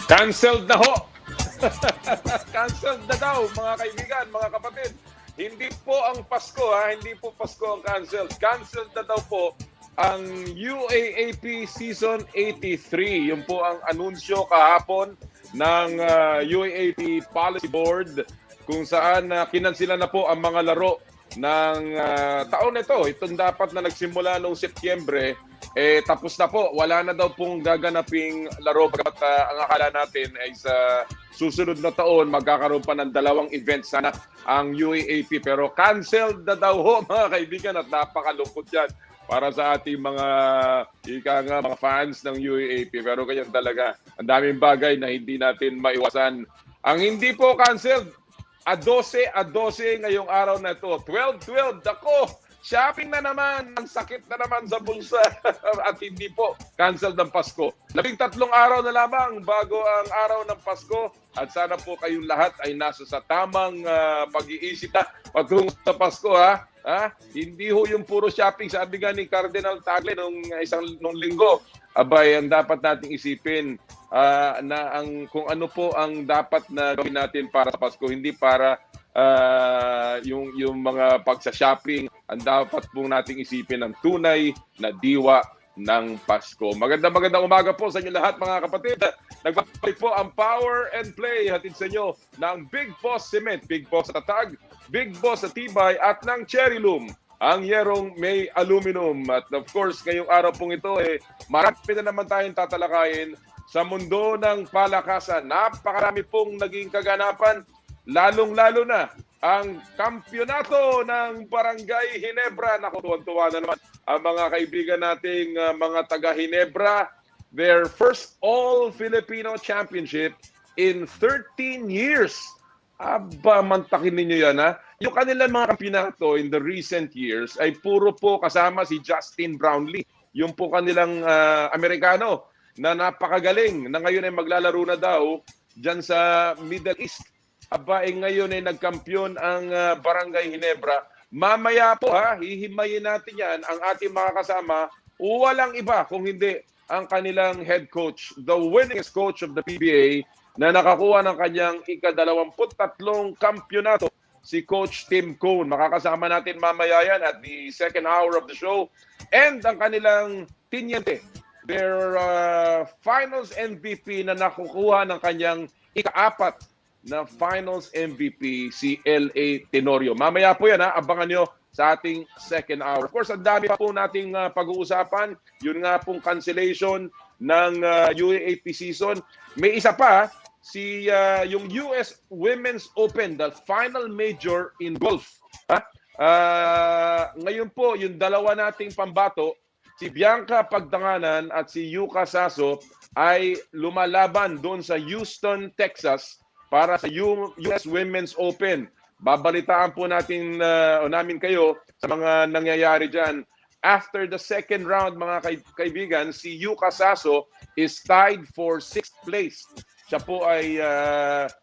Cancelled na ho! Cancelled na daw, mga kaibigan, mga kapatid. Hindi po ang Pasko, ha? Hindi po Pasko ang cancelled. Cancelled na daw po ang UAAP Season 83. Yun po ang anunsyo kahapon ng UAAP Policy Board kung saan kinansila na po ang mga laro ng taon ito. Itong dapat na nagsimula noong Setyembre, tapos na po. Wala na daw pong gaganaping laro. Pagkat ang akala natin ay sa susunod na taon, magkakaroon pa ng 2 events sana ang UAAP. Pero canceled na daw ho, mga kaibigan, at napakalungkot yan para sa ating mga mga fans ng UAAP. Pero ganyan talaga, ang daming bagay na hindi natin maiwasan. Ang hindi po canceled, a 12 ngayong araw na ito. 12-12, ako, shopping na naman, ang sakit na naman sa bulsa. At hindi po canceled ng Pasko. 13 araw na lamang bago ang araw ng Pasko. At sana po kayong lahat ay nasa sa tamang pag-iisip na patungo sa Pasko, ha? Hindi ho yung puro shopping. Sabi nga ni Cardinal Tagle nung linggo, abay, ang dapat nating isipin na kung ano po ang dapat na gawin natin para sa Pasko, hindi para yung mga pagsa-shopping. Ang dapat po nating isipin ang tunay na diwa ng Pasko. Magandang umaga po sa inyo lahat, mga kapatid. Nagbabalik po ang Power and Play, hatid sa inyo ng Big Boss Cement, Big Boss sa tatag, Big Boss sa tibay, at ng Cherry Loom, ang yerong may aluminum. At of course, ngayong araw pong ito, marami na naman tayong tatalakayin sa mundo ng palakasan. Napakarami pong naging kaganapan, lalong-lalo na ang kampyonato ng Barangay Ginebra. Naku, tuwan-tuwa na naman ang mga kaibigan nating mga taga-Ginebra. Their first all-Filipino championship in 13 years. Aba, mantakin ninyo yan, ha? Yung kanilang mga kampyonato in the recent years ay puro po kasama si Justin Brownlee. Yung po kanilang Amerikano na napakagaling, na ngayon ay maglalaro na daw dyan sa Middle East. Aba, ngayon ay nagkampiyon ang Barangay Ginebra. Mamaya po, hihimayin natin yan, ang ating mga kasama. Walang iba kung hindi ang kanilang head coach, the winningest coach of the PBA, na nakakuha ng kanyang ika-23 kampyonato, si Coach Tim Cone. Makakasama natin mamaya yan at the second hour of the show. And ang kanilang tinyente, their finals MVP na nakukuha ng kanyang ika-4 na finals MVP, si L.A. Tenorio. Mamaya po yan, abangan nyo sa ating second hour. Of course, ang dami pa po nating pag-uusapan. Yun nga pong cancellation ng UAAP season. May isa pa, yung US Women's Open, the final major in golf. Ngayon po, yung dalawa nating pambato, si Bianca Pagdanganan at si Yuka Saso, ay lumalaban doon sa Houston, Texas, para sa US Women's Open. Babalitaan po natin namin kayo sa mga nangyayari dyan. After the second round, mga kaibigan, si Yuka Saso is tied for 6th place. Siya po ay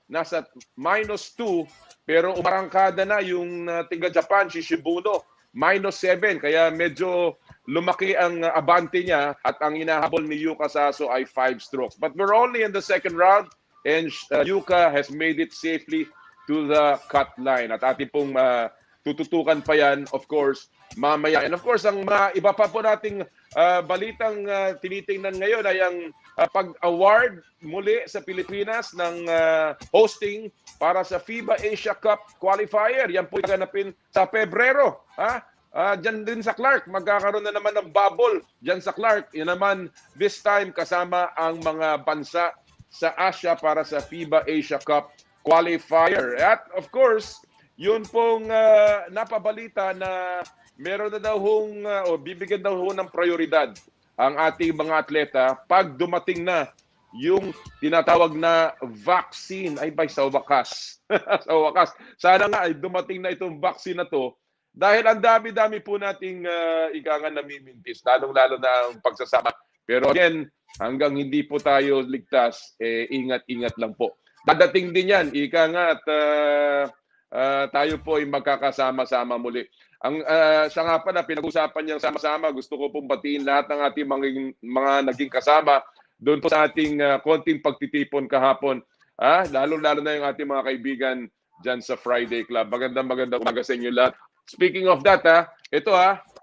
nasa -2, pero umarangkada na yung tiga-Japan, si Shibuno, -7. Kaya medyo lumaki ang abante niya at ang inahabol ni Yuka Saso ay 5 strokes. But we're only in the second round. And Yuka has made it safely to the cut line. At ating pong tututukan pa yan, of course, mamaya. And of course, ang mga iba pa po nating balitang tinitingnan ngayon ay ang pag-award muli sa Pilipinas ng hosting para sa FIBA Asia Cup Qualifier. Yan po ganapin sa Pebrero. Diyan din sa Clark, magkakaroon na naman ng bubble diyan sa Clark. Yan naman, this time kasama ang mga bansa sa Asia para sa FIBA Asia Cup Qualifier. At of course, yun pong napabalita na meron na daw o bibigyan daw ng prioridad ang ating mga atleta pag dumating na yung tinatawag na vaccine. Ay bay, sa wakas. Sa wakas. Sana nga ay dumating na itong vaccine na to, dahil ang dami-dami po nating igangan namimintis, lalong-lalo na ang pagsasama. Pero again, hanggang hindi po tayo ligtas, ingat-ingat lang po. Dadating din yan, ika nga, at tayo po ay magkakasama-sama muli. Siya nga pa na pinag-usapan niyang sama-sama, gusto ko pong batiin lahat ng ating mga naging kasama doon po sa ating konting pagtitipon kahapon. Lalo-lalo na yung ating mga kaibigan dyan sa Friday Club. Magandang umaga sa inyo lahat. Speaking of that, ito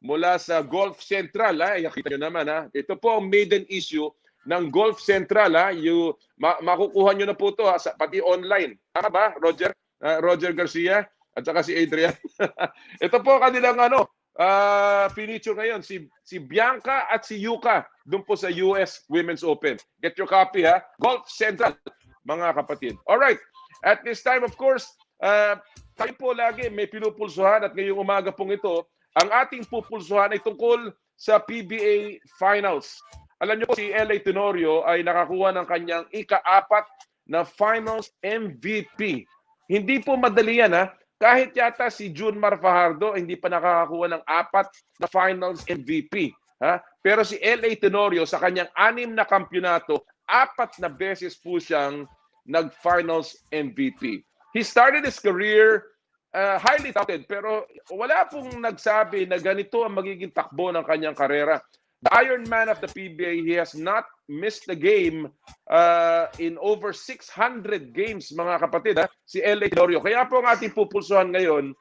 mula sa Golf Central, nakita nyo naman, ito po ang maiden issue ng Golf Central, makukuha nyo na po ito, pati online. Tama ba, Roger? Roger Garcia at saka si Adrian. Ito po kanilang feature ngayon, si Bianca at si Yuka doon po sa US Women's Open. Get your copy, Golf Central, mga kapatid. Alright, at this time, of course, tayo po lagi may pinupulsuhan at ngayong umaga pong ito, ang ating pupulsuhan ay tungkol sa PBA Finals. Alam niyo po, si LA Tenorio ay nakakuha ng kanyang ika-4 na Finals MVP. Hindi po madali yan, Kahit yata si Junmar Fajardo hindi pa nakakakuha ng 4 na Finals MVP. Pero si LA Tenorio sa kanyang 6 na kampyonato, 4 na beses po siyang nag-Finals MVP. He started his career highly touted, pero wala pong nagsabi na ganito ang magiging takbo ng kanyang karera. The Iron Man of the PBA, he has not missed a game in over 600 games, mga kapatid, si LA Tenorio. Kaya po ang ating pupulsuhan ngayon,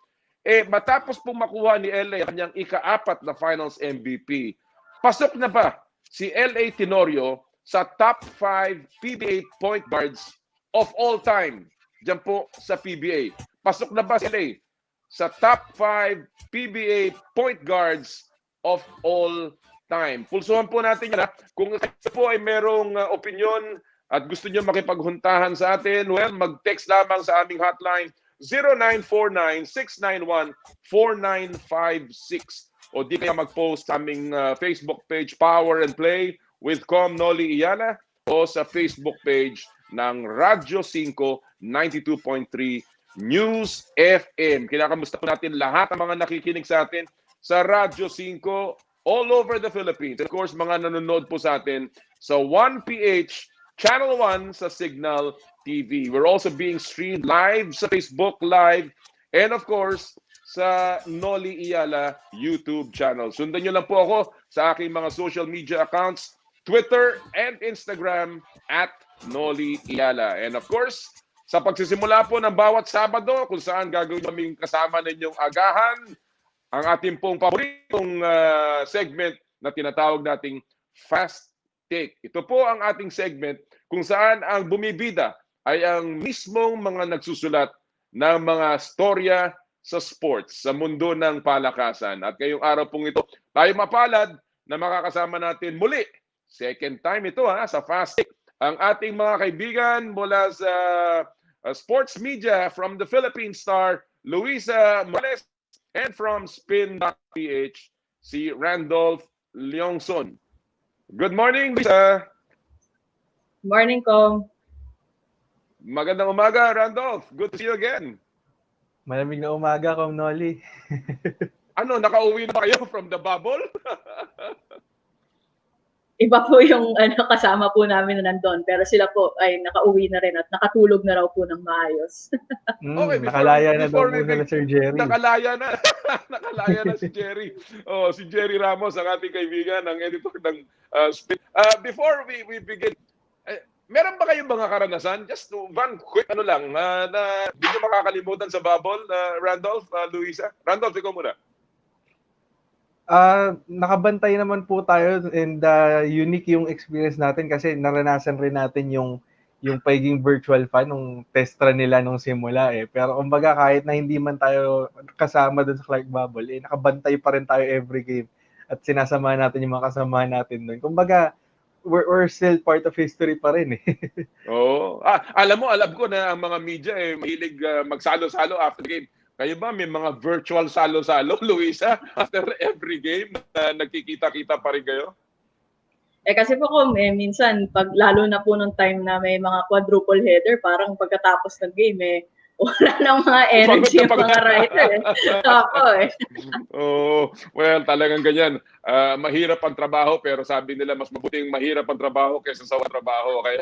matapos pong makuha ni LA ang kanyang ika-4 na Finals MVP, pasok na ba si LA Tenorio sa top 5 PBA point guards of all time? Diyan po sa PBA. Pasok na ba si LA sa top 5 PBA point guards of all time? Pulsuhan po natin yan. Kung ito po ay merong opinion at gusto nyo makipaghuntahan sa atin, well, mag-text lamang sa aming hotline 0949-691-4956 o di kaya mag-post sa aming Facebook page Power and Play with Com Noli Iyala o sa Facebook page ng Radyo 5 92.3 News FM. Kinakamusta po natin lahat ng mga nakikinig sa atin sa Radyo 5 all over the Philippines. Of course, mga nanonood po sa atin sa 1PH Channel 1 sa Signal TV. We're also being streamed live sa Facebook Live and of course sa Noli Iyala YouTube channel. Sundan nyo lang po ako sa aking mga social media accounts, Twitter and Instagram at Noli Iyala. And of course, sa pagsisimula po ng bawat Sabado kung saan gagawin kaming kasama ninyong agahan, ang ating pong paboritong segment na tinatawag nating Fast Take. Ito po ang ating segment kung saan ang bumibida ay ang mismong mga nagsusulat ng mga storya sa sports, sa mundo ng palakasan. At ngayong araw pong ito, tayo mapalad na makakasama natin muli. Second time ito sa Fast Take. Ang ating mga kaibigan mula sa sports media from the Philippine Star, Luisa Morales, and from Spin.ph, si Randolph Leongson. Good morning, Luisa. Morning, Com. Magandang umaga, Randolph. Good to see you again. Malamig na umaga, Com Noli. Ano, nakauwi na kayo from the bubble? Iba po yung kasama po namin na nandun, pero sila po ay nakauwi na rin at nakatulog na raw po ng maayos. Okay, nakalaya na daw muna na Sir Jerry. Nakalaya na. Nakalaya na si Jerry. Si Jerry Ramos, ang ating kaibigan, ang editor ng Spin. Before we begin, meron ba kayong mga karanasan? Just one quick lang, na hindi nyo makakalimutan sa bubble, Randolph, Luisa? Randolph, ikaw muna. Nakabantay naman po tayo and unique yung experience natin kasi naranasan rin natin yung pagiging virtual fan nung testra nila nung simula Pero kumbaga kahit na hindi man tayo kasama dun sa Clark Bubble, nakabantay pa rin tayo every game at sinasamahan natin yung mga kasamahan natin dun. Kumbaga, we're still part of history pa rin alam ko na ang mga media mahilig magsalo-salo after the game. Kayo ba may mga virtual salo-salo, Luisa, after every game na nagkikita-kita pa rin kayo? Kasi po minsan, pag lalo na po nung time na may mga quadruple header, parang pagkatapos ng game, wala nang mga energy yung mga writer. Well, talagang ganyan. Mahirap ang trabaho, pero sabi nila mas mabuting mahirap ang trabaho kaysa sa trabaho. Kaya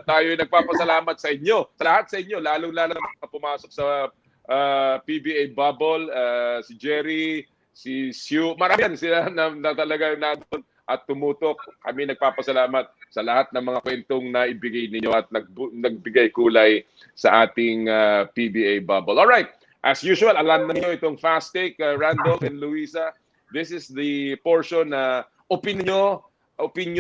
tayo nagpapasalamat sa inyo, sa lahat sa inyo, lalong-lalo na pumasok sa PBA bubble, si Jerry, si Sue, marami yan sila na talaga nandun at tumutok. Kami nagpapasalamat sa lahat ng mga kwentong na ibigay ninyo at nagbigay kulay sa ating PBA bubble. All right. As usual, alam na niyo itong fast take, Randolph and Luisa. This is the portion na opinion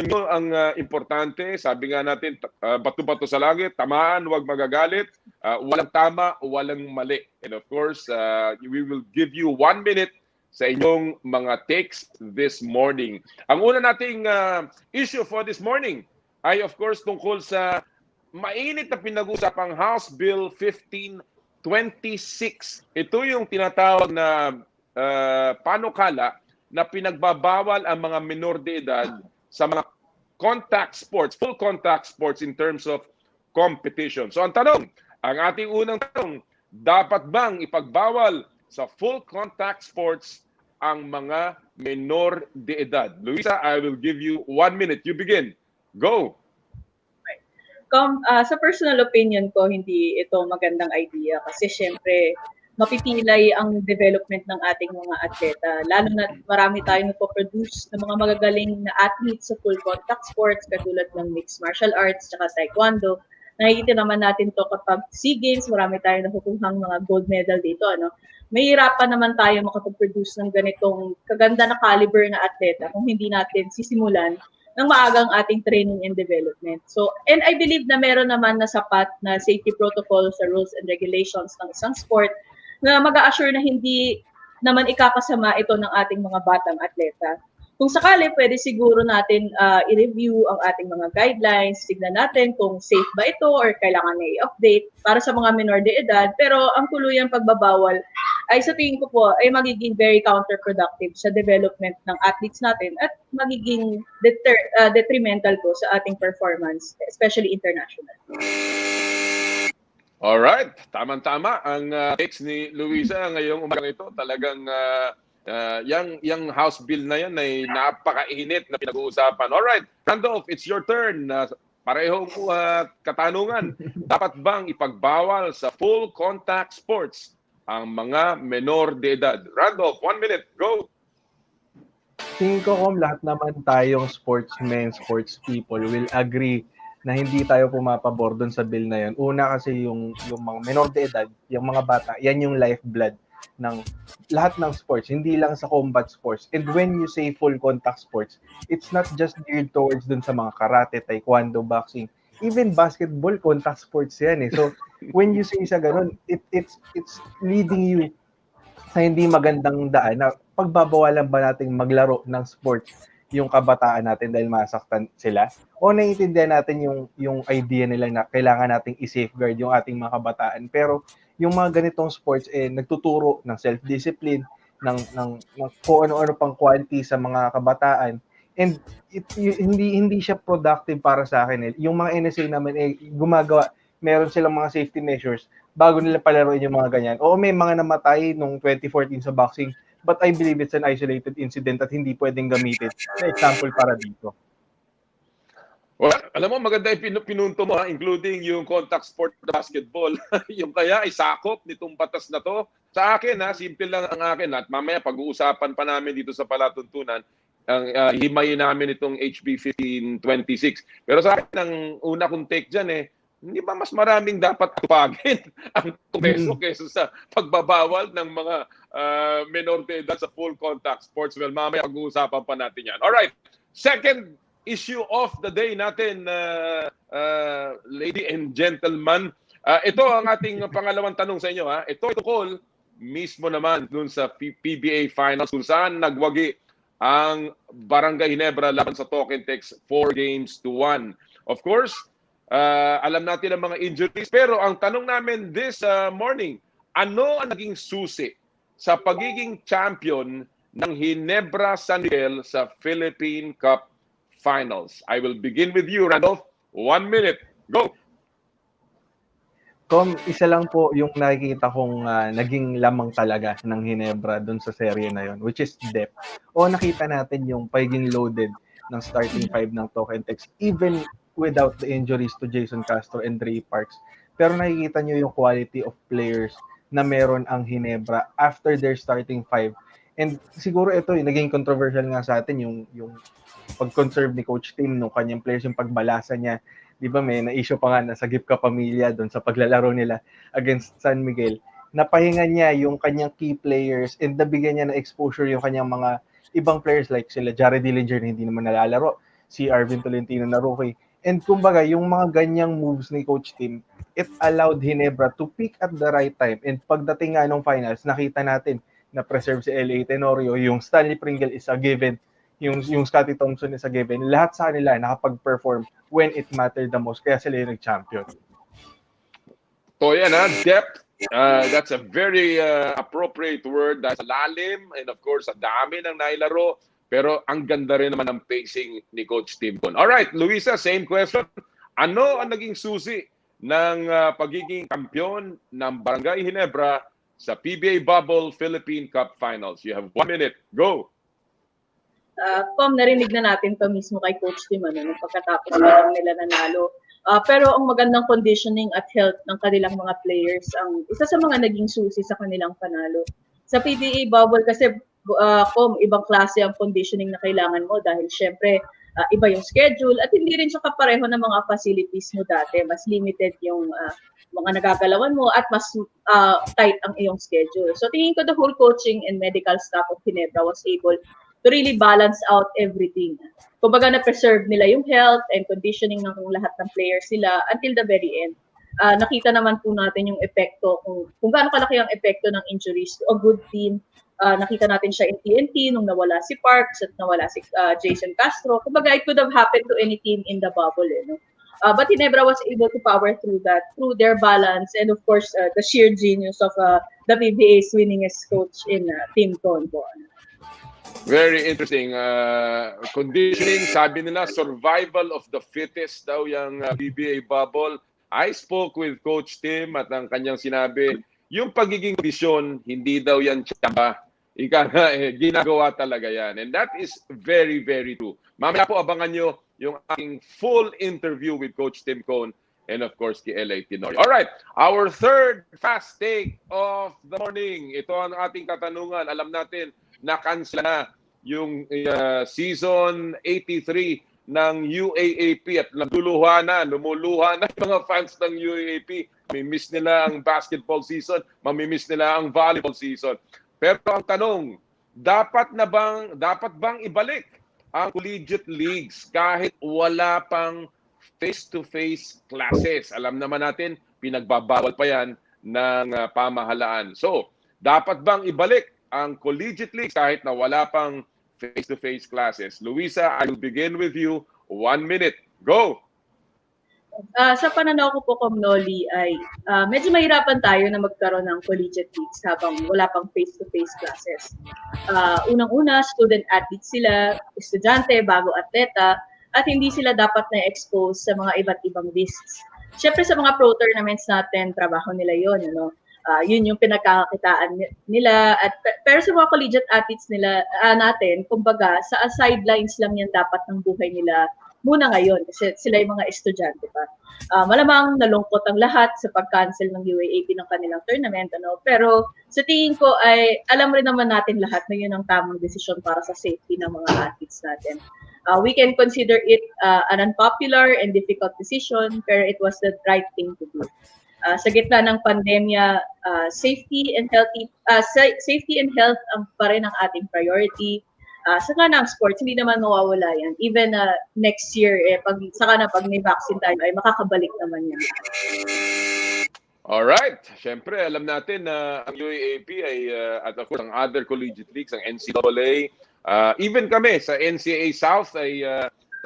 nyo ang importante. Sabi nga natin, bato-bato sa langit, tamaan, huwag magagalit, walang tama, walang mali. And of course, we will give you 1 minute sa inyong mga takes this morning. Ang una nating issue for this morning ay of course tungkol sa mainit na pinag-usapang House Bill 1526. Ito yung tinatawag na panukala na pinagbabawal ang mga minor de edad sa mga contact sports, full contact sports in terms of competition. So ang tanong, ang ating unang tanong, dapat bang ipagbawal sa full contact sports ang mga minor de edad? Luisa, I will give you 1 minute. You begin. Go! Sa personal opinion ko, hindi ito magandang idea kasi syempre mapipilay ang development ng ating mga atleta. Lalo na marami tayong nagpo-produce ng mga magagaling na athletes sa full contact sports katulad ng mixed martial arts at taekwondo. Nakikita naman natin to kapag SEA Games, marami tayong nakukuhang mga gold medal dito. Mahirapan naman tayo makapag-produce ng ganitong kaganda na caliber na atleta kung hindi natin sisimulan ng maagang ating training and development. So, and I believe na meron naman na sapat na safety protocols sa rules and regulations ng isang sport na mag-a-assure na hindi naman ikakasama ito ng ating mga batang atleta. Kung sakali, pwede siguro natin i-review ang ating mga guidelines, tignan natin kung safe ba ito or kailangan na i-update para sa mga minor de edad. Pero ang tuluyang pagbabawal ay sa tingin ko po ay magiging very counterproductive sa development ng athletes natin at magiging detrimental po sa ating performance, especially international. Alright, tama-tama ang takes ni Luisa ngayong umagang ito. Talagang yung House Bill na yan ay napakainit na pinag-uusapan. Alright, Randolph, it's your turn. Parehong katanungan. Dapat bang ipagbawal sa full contact sports ang mga menor de edad? Randolph, 1 minute, go! Tingin ko kung lahat naman tayong sportsmen, sports people will agree na hindi tayo pumapabor doon sa bill na yan. Una kasi yung mga menor de edad, yung mga bata, yan yung lifeblood ng lahat ng sports, hindi lang sa combat sports. And when you say full contact sports, it's not just geared towards dun sa mga karate, taekwondo, boxing, even basketball, contact sports yan eh. So, when you say sa ganun, it's leading you sa hindi magandang daan na pagbabawalan ba nating maglaro ng sports yung kabataan natin dahil masaktan sila? O naiintindihan natin yung idea nila na kailangan nating i-safeguard yung ating mga kabataan. Pero yung mga ganitong sports nagtuturo ng self-discipline, ng kung ano-ano pang quality sa mga kabataan. And hindi siya productive para sa akin. Yung mga NSA naman gumagawa, meron silang mga safety measures bago nila palaruin yung mga ganyan. Oo, may mga namatay nung 2014 sa boxing, but I believe it's an isolated incident at hindi pwedeng gamitin na example para dito. Well, alam mo, maganda yung pinunto mo, including yung contact sport na basketball. Yung kaya isakop nitong batas na to. Sa akin, simple lang ang akin. At mamaya pag-uusapan pa namin dito sa palatuntunan, ang himayin namin itong HB 1526. Pero sa akin, ang una kong take dyan hindi ba mas maraming dapat tupagin ang Kongreso kaysa sa pagbabawal ng mga menor de edad sa full contact sports? Well, mamaya pag-uusapan pa natin yan. Alright, second issue of the day natin, lady and gentlemen. Ito ang ating pangalawang tanong sa inyo. Ito tungkol mismo naman dun sa PBA Finals kung saan nagwagi ang Barangay Ginebra laban sa Tokentex 4-1. Of course, alam natin ang mga injuries. Pero ang tanong namin this morning, ano ang naging susi sa pagiging champion ng Ginebra San Miguel sa Philippine Cup Finals? I will begin with you, Randolph. 1 minute. Go! Isa lang po yung nakikita kong naging lamang talaga ng Ginebra dun sa serye na yon, which is depth. O nakita natin yung pagiging loaded ng starting five ng Tokentex, even without the injuries to Jason Castro and Ray Parks. Pero nakikita nyo yung quality of players na meron ang Ginebra after their starting five And siguro ito yung naging controversial nga sa atin yung pag-conserve ni Coach Tim nung kanyang players, yung pagbalasa niya. Di ba may na-issue pa nga na sagip ka pamilya doon sa paglalaro nila against San Miguel. Napahinga niya yung kanyang key players and nabigyan niya na exposure yung kanyang mga ibang players like sila Jared Dillinger na hindi naman nalalaro, si Arvin Tolentino na rookie. And kumbaga, yung mga ganyang moves ni Coach Tim, it allowed Ginebra to peak at the right time. And pagdating nga nung finals, nakita natin na preserve si L.A. Tenorio, yung Stanley Pringle is a given, yung Scottie Thompson is a given. Lahat sa kanila nakapag-perform when it mattered the most. Kaya sila yung nag-champion. So yan depth. That's a very appropriate word. That's lalim and of course, ang dami ng nailaro. Pero ang ganda rin naman ng pacing ni Coach Tim Con. Alright, Luisa, same question. Ano ang naging susi ng pagiging kampiyon ng Barangay Ginebra sa PBA Bubble Philippine Cup Finals? You have 1 minute. Go! Narinig na natin to mismo kay Coach Tim nung pagkatapos pa lang nila nanalo. Pero ang magandang conditioning at health ng kanilang mga players ang isa sa mga naging susi sa kanilang panalo. Sa PBA Bubble kasi ibang klase ang conditioning na kailangan mo dahil syempre iba yung schedule at hindi rin siya kapareho ng mga facilities mo dati. Mas limited yung mga nagagalawan mo at mas tight ang iyong schedule. So tingin ko the whole coaching and medical staff of Ginebra was able to really balance out everything. Kumbaga na-preserve nila yung health and conditioning ng lahat ng players sila until the very end. Nakita naman po natin yung epekto, kung gaano kalaki ang epekto ng injuries to a good team. Nakita natin siya in TNT nung nawala si Parks at nawala si Jason Castro. Kumbaga, it could have happened to any team in the bubble. But Ginebra was able to power through that, through their balance, and of course, the sheer genius of the PBA's winningest coach in Tim Con. Very interesting. Conditioning, sabi nila, survival of the fittest daw yung PBA bubble. I spoke with Coach Tim at ang kanyang sinabi, yung pagiging kondisyon, hindi daw yan tsamba. Ginagawa talaga yan. And that is very, very true. Mamaya po abangan nyo yung aking full interview with Coach Tim Con and of course, kay L.A. Tenorio. Alright, our third fast take of the morning. Ito ang ating katanungan. Alam natin, na-cancel na yung season 83 ng UAAP at lumuluha na yung mga fans ng UAAP. Mamimiss nila ang basketball season, mamimiss nila ang volleyball season. Pero ang tanong, dapat bang ibalik ang collegiate leagues kahit wala pang face-to-face classes? Alam naman natin, pinagbabawal pa yan ng pamahalaan. So, dapat bang ibalik ang collegiate leagues kahit na wala pang face-to-face classes? Luisa, I will begin with you. 1 minute. Go! Sa pananaw ko po, Komnoli, ay medyo mahirapan tayo na magkaroon ng collegiate leagues habang wala pang face-to-face classes. Unang-una, student-athletes sila, estudyante, bago atleta, at hindi sila dapat na-expose sa mga iba't ibang risks. Siyempre sa mga pro tournaments natin, trabaho nila yun. Yun yung pinagkakakitaan nila. Pero sa mga collegiate athletes nila natin, kumbaga, sa sidelines lang yan dapat ng buhay nila muna ngayon kasi sila yung mga estudyante pa. Malamang nalungkot ang lahat sa pag-cancel ng UAAP ng kanilang tournament. Pero sa tingin ko ay alam rin naman natin lahat na yun ang tamang desisyon para sa safety ng mga athletes natin. We can consider it an unpopular and difficult decision, pero it was the right thing to do. Sa gitna ng pandemya, safety and health ang pa rin ang ating priority. Saka na ang sports, hindi naman mawawala yan. Even next year, pag may vaccine tayo, ay makakabalik naman yan. Alright. Siyempre, alam natin na ang UAAP ay, at of course, ang other collegiate leagues, ang NCAA, even kami sa NCAA South ay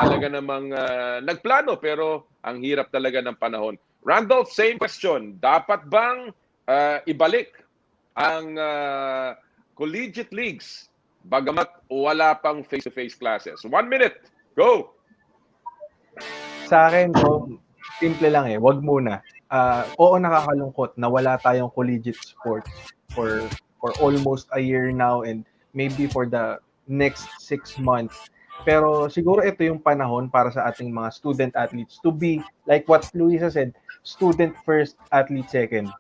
talaga namang nagplano pero ang hirap talaga ng panahon. Randolph, same question. Dapat bang ibalik ang collegiate leagues bagamat wala pang face-to-face classes? 1 minute. Go! Sa akin, simple lang wag muna. Oo, nakakalungkot na wala tayong collegiate sports for almost a year now and maybe for the next 6 months. Pero siguro ito yung panahon para sa ating mga student athletes to be, like what Luisa said, student first, athlete second.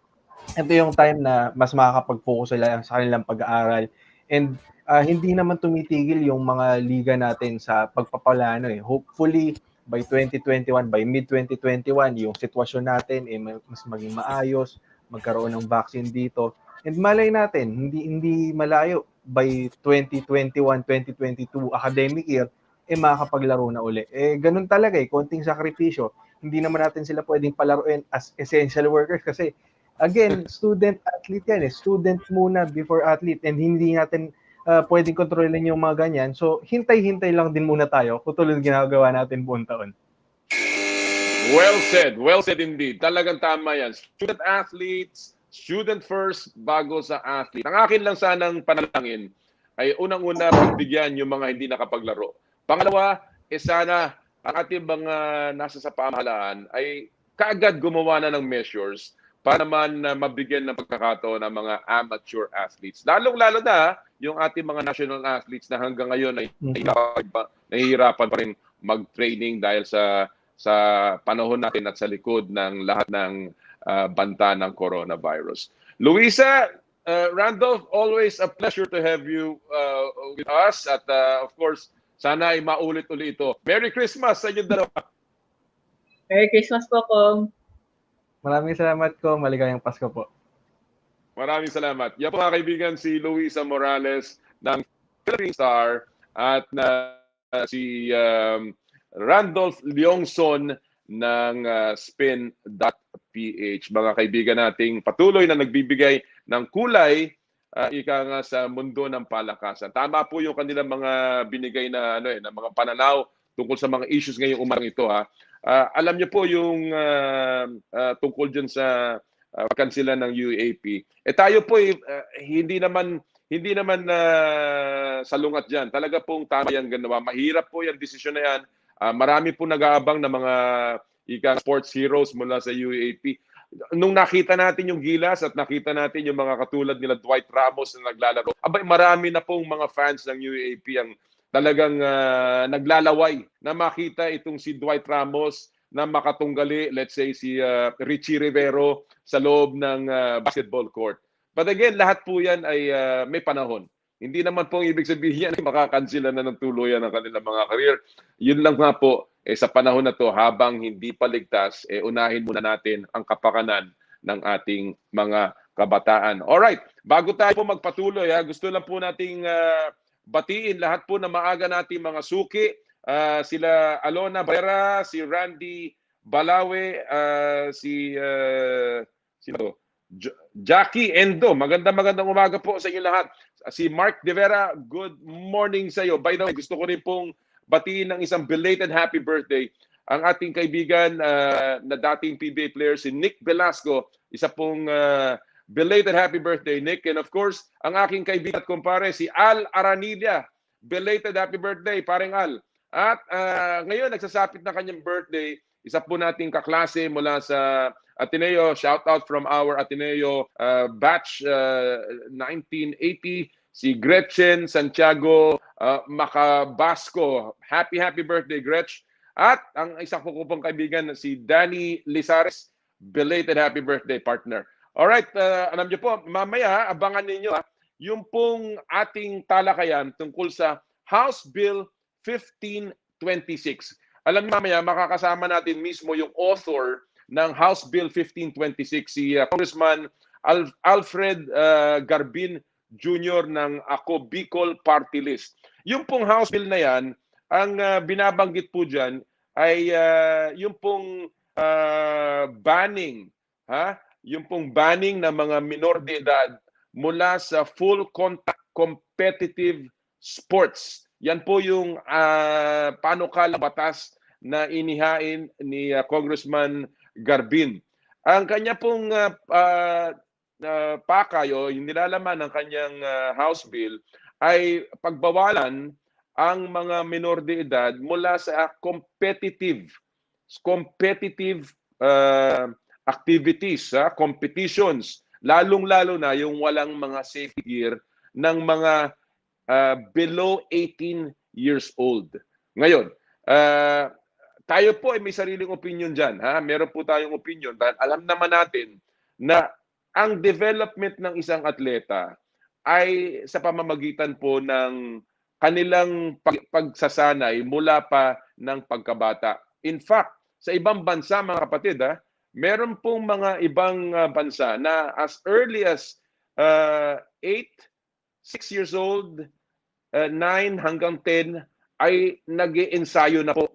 Ito yung time na mas makakapag-focus sila sa kanilang pag-aaral. And hindi naman tumitigil yung mga liga natin sa pagpapalano eh. Hopefully, by 2021, by mid-2021, yung sitwasyon natin mas maging maayos, magkaroon ng vaccine dito. And malay natin, hindi malayo, by 2021, 2022 academic year, makakapaglaro na uli. Ganun talaga konting sakripisyo. Hindi naman natin sila pwedeng palaruin as essential workers kasi again, student athlete yan Student muna before athlete, and hindi natin pwedeng kontrolin yung mga ganyan. So, hintay-hintay lang din muna tayo, katulad ginagawa natin buong taon. Well said indeed. Talagang tama yan. Student athletes, student first bago sa athlete. Ang akin lang sanang panalangin ay unang-una pagbigyan yung mga hindi nakapaglaro. Pangalawa, sana ang ating mga nasa sa pamahalaan ay kaagad gumawa na ng measures para naman mabigyan ng pagkakataon ng mga amateur athletes. Lalong-lalo na yung ating mga national athletes na hanggang ngayon ay nahihirapan pa rin mag-training dahil sa panahon natin at sa likod ng lahat ng banta ng coronavirus. Luisa, Randolph, always a pleasure to have you with us. At of course, sana ay maulit-ulit ito. Merry Christmas sa inyong dalawa. Merry Christmas po, Kong. Maraming salamat ko. Maligayang Pasko po. Maraming salamat. Yan po mga kaibigan, si Luisa Morales ng Philippine Star at si Randolph Leongson ng spin.ph. Mga kaibigan nating patuloy na nagbibigay ng kulay ika nga sa mundo ng palakasan. Tama po yung kanilang mga binigay na na mga pananaw tungkol sa mga issues ngayong umagang ito alam niyo po yung tungkol diyan sa kansila ng UAP. Tayo po hindi naman salungat diyan. Talaga pong tama yang ginawa. Mahirap po yung desisyon na yan. Marami po nag-aabang na mga sports heroes mula sa UAP. Nung nakita natin yung gilas at nakita natin yung mga katulad nila Dwight Ramos na naglalaro, marami na pong mga fans ng UAP ang talagang naglalaway na makita itong si Dwight Ramos na makatunggali, let's say si Richie Rivero sa loob ng basketball court. But again, lahat po yan ay may panahon. Hindi naman po ibig sabihin yan ay makakansila na ng tuluyan ng kanilang mga career. Yun lang nga po, sa panahon na to, habang hindi pa ligtas, unahin muna natin ang kapakanan ng ating mga kabataan. Alright, bago tayo po magpatuloy, gusto lang po nating batiin lahat po na maaga nating mga suki. Sila Alona Barrera, si Randy Balawe, si Jackie Endo. Magandang umaga po sa inyo lahat. Si Mark De Vera, good morning sa iyo. By the way, gusto ko rin pong batiin ng isang belated happy birthday ang ating kaibigan na dating PBA player si Nick Velasco. Isa pong belated happy birthday, Nick. And of course, ang aking kaibigan at kumpare si Al Aranilla. Belated happy birthday, paring Al. At ngayon, nagsasapit na kanyang birthday. Isa po nating kaklase mula sa Ateneo. Shout out from our Ateneo batch 1980. Si Gretchen Santiago Macabasco. Happy birthday, Gretch. At ang isang ko pong kaibigan si Danny Lizares. Belated happy birthday, partner. Alright, alam niyo po, mamaya abangan ninyo yung pong ating talakayan tungkol sa House Bill 1526. Alam niyo mamaya, makakasama natin mismo yung author ng House Bill 1526, si Congressman Alfred Garbin Jr. ng Ako Bicol Party List. Yung pong House Bill na yan, ang binabanggit po dyan ay yung pong banning, yung pong banning ng mga minor de edad mula sa full contact competitive sports. Yan po yung panukalang batas na inihain ni Congressman Garbin. Ang kanya pong pakayo, yung nilalaman ng kanyang House Bill ay pagbawalan ang mga minor de edad mula sa competitive activities, competitions, lalong-lalo na yung walang mga safety gear ng mga below 18 years old. Ngayon, tayo po ay may sariling opinion dyan. Meron po tayong opinion dahil alam naman natin na ang development ng isang atleta ay sa pamamagitan po ng kanilang pagsasanay mula pa ng pagkabata. In fact, sa ibang bansa, mga kapatid, meron pong mga ibang bansa na as early as 8, 6 years old, 9 hanggang 10 ay nag-iensayo na po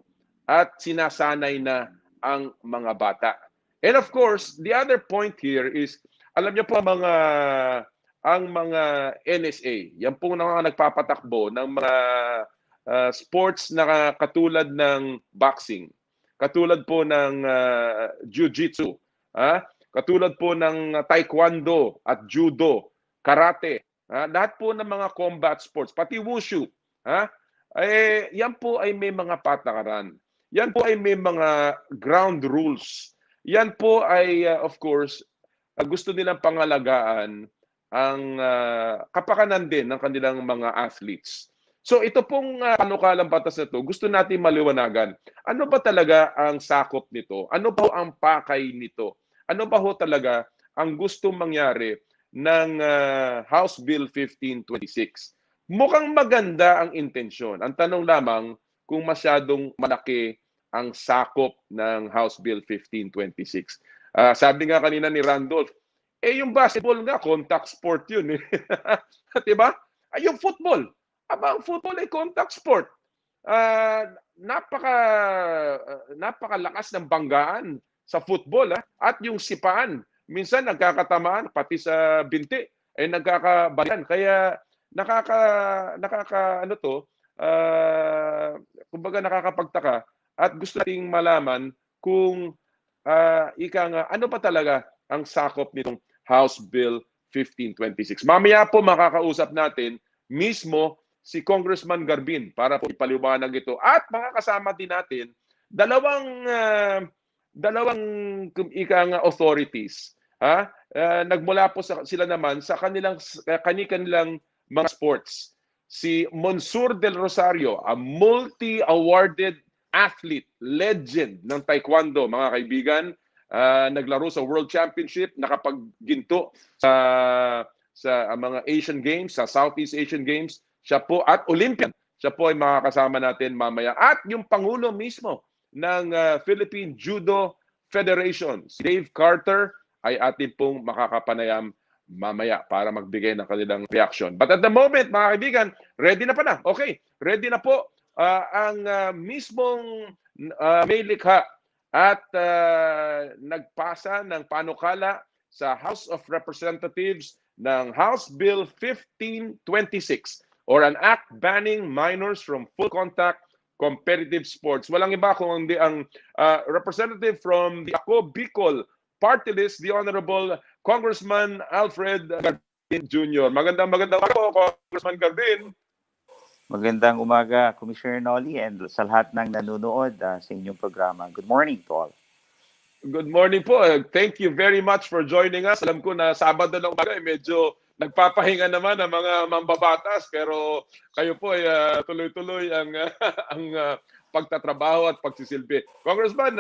at sinasanay na ang mga bata. And of course, the other point here is, alam niyo po ang mga NSA, yan po na mga nagpapatakbo ng mga sports na katulad ng boxing, katulad po ng jiu-jitsu, katulad po ng taekwondo at judo, karate, lahat po ng mga combat sports, pati wushu, yan po ay may mga patakaran. Yan po ay may mga ground rules. Yan po ay, of course, gusto nilang pangalagaan ang kapakanan din ng kanilang mga athletes. So ito pong panukalang batas na ito, gusto natin maliwanagan. Ano ba talaga ang sakop nito? Ano ba ang pakay nito? Ano ba ho talaga ang gustong mangyari ng House Bill 1526? Mukhang maganda ang intensyon. Ang tanong lamang kung masyadong malaki ang sakop ng House Bill 1526. Sabi nga kanina ni Randolph, yung basketball nga, contact sport yun. Diba? Yung football. Ang football ay contact sport. Napakalakas ng banggaan sa football. At yung sipaan, minsan nagkakatamaan, pati sa binti, ay nagkakabayan. Kaya kumbaga nakakapagtaka at gusto nating malaman kung ano pa talaga ang sakop nitong House Bill 1526. Mamaya po makakausap natin mismo si Congressman Garbin para po ipaliwanag ito. At makakasama din natin dalawang authorities. Nagmula po sila naman sa kanilang mga sports. Si Monsur del Rosario, a multi-awarded athlete, legend ng taekwondo, mga kaibigan, naglaro sa World Championship, nakapagginto sa mga Asian Games, sa Southeast Asian Games, siya po, at Olympian. Siya po ay makakasama natin mamaya. At yung Pangulo mismo ng Philippine Judo Federation, si Dave Carter, ay atin pong makakapanayam mamaya para magbigay ng kanilang reaction. But at the moment, mga kaibigan, ready na pa na. Okay, ready na po ang mismong may likha at nagpasa ng panukala sa House of Representatives ng House Bill 1526 or an act banning minors from full contact competitive sports. Walang iba kundi ang representative from the Ako Bicol Party List, the Honorable Congressman Alfred Garbin Jr. Magandang umaga po, Congressman Garbin. Magandang umaga, Commissioner Nolly, and sa lahat ng nanonood sa inyong programa. Good morning to all. Good morning po. Thank you very much for joining us. Alam ko na Sabado ng umaga, medyo nagpapahinga naman ang mga mambabatas, pero kayo po ay tuloy-tuloy ang pagtatrabaho at pagsisilbi. Congressman,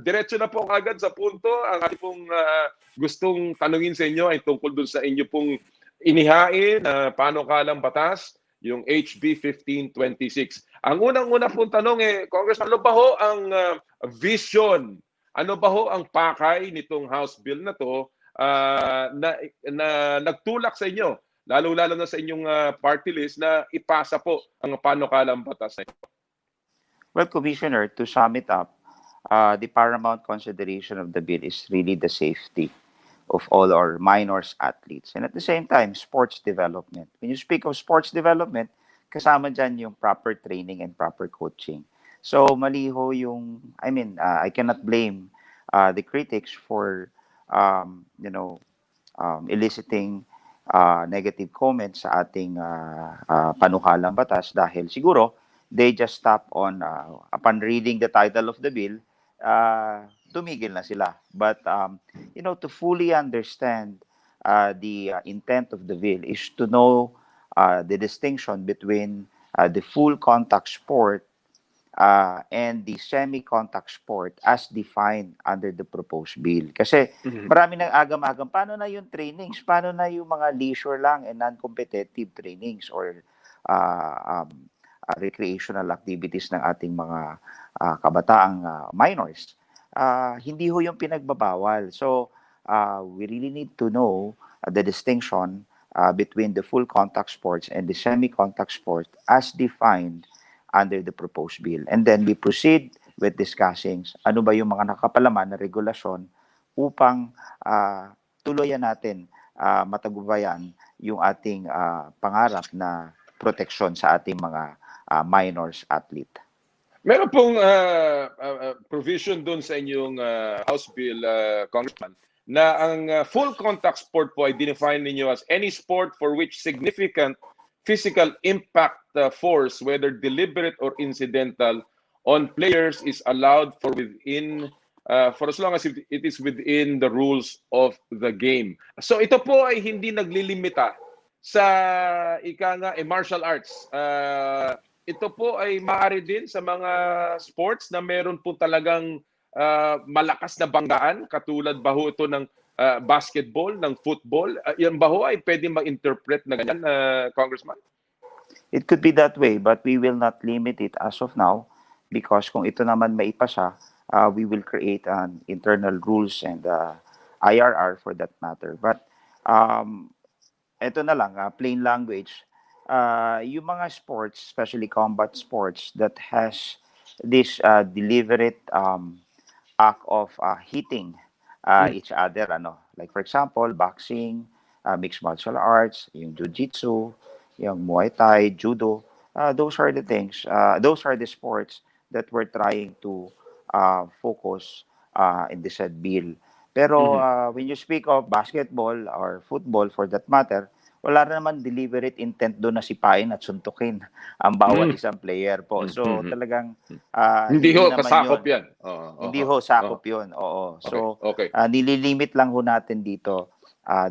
diretso na po agad sa punto. Ang ating pong gustong tanungin sa inyo ay tungkol dun sa inyo pong inihain na panukalang batas, yung HB 1526. Ang unang-una pong tanong Congressman, ano ba ho ang vision? Ano ba ho ang pakay nitong House Bill na to na nagtulak sa inyo, lalo-lalo na sa inyong party list na ipasa po ang panukalang batas na ito? Well, Commissioner, to sum it up, the paramount consideration of the bill is really the safety of all our minors athletes. And at the same time, sports development. When you speak of sports development, kasama dyan yung proper training and proper coaching. So, maliho yung, I cannot blame the critics for, eliciting negative comments sa ating panukalang batas dahil siguro, they just stop on, upon reading the title of the bill, tumigil na sila. But, to fully understand the intent of the bill is to know the distinction between the full contact sport and the semi-contact sport as defined under the proposed bill. Kasi Mhm. marami nang agam-agam. Paano na yung trainings? Paano na yung mga leisure lang and non-competitive trainings or recreational activities ng ating mga kabataang minors? Hindi ho yung pinagbabawal. So, we really need to know the distinction between the full contact sports and the semi-contact sport as defined under the proposed bill. And then we proceed with discussing ano ba yung mga nakapalaman na regulasyon upang tuluyan natin matagumpayan yung ating pangarap na proteksyon sa ating mga minors athlete. Meron pong provision doon sa inyong House Bill, Congressman, na ang full contact sport po ay define ninyo as any sport for which significant physical impact force, whether deliberate or incidental, on players is allowed for as long as it is within the rules of the game. So ito po ay hindi naglilimita sa martial arts. Ito po ay maaari din sa mga sports na meron po talagang malakas na banggaan, katulad ba ho ito ng basketball, ng football. Yan ba ho ay pwede ma-interpret na ganyan, Congressman? It could be that way, but we will not limit it as of now because kung ito naman maipasa, we will create an internal rules and IRR for that matter. But ito na lang, plain language, yung mga sports, especially combat sports that has this deliberate act of hitting each other, like for example, boxing, mixed martial arts, yung jiu-jitsu, yung Muay Thai, judo, those are the things, those are the sports that we're trying to focus in the said bill. Pero when you speak of basketball or football for that matter, wala naman deliberate intent doon na sipain at suntukin ang bawat isang player po. So talagang Hindi ho naman kasakop yun. yan. Hindi ho sakop yun. Oo. So Okay. nililimit lang ho natin dito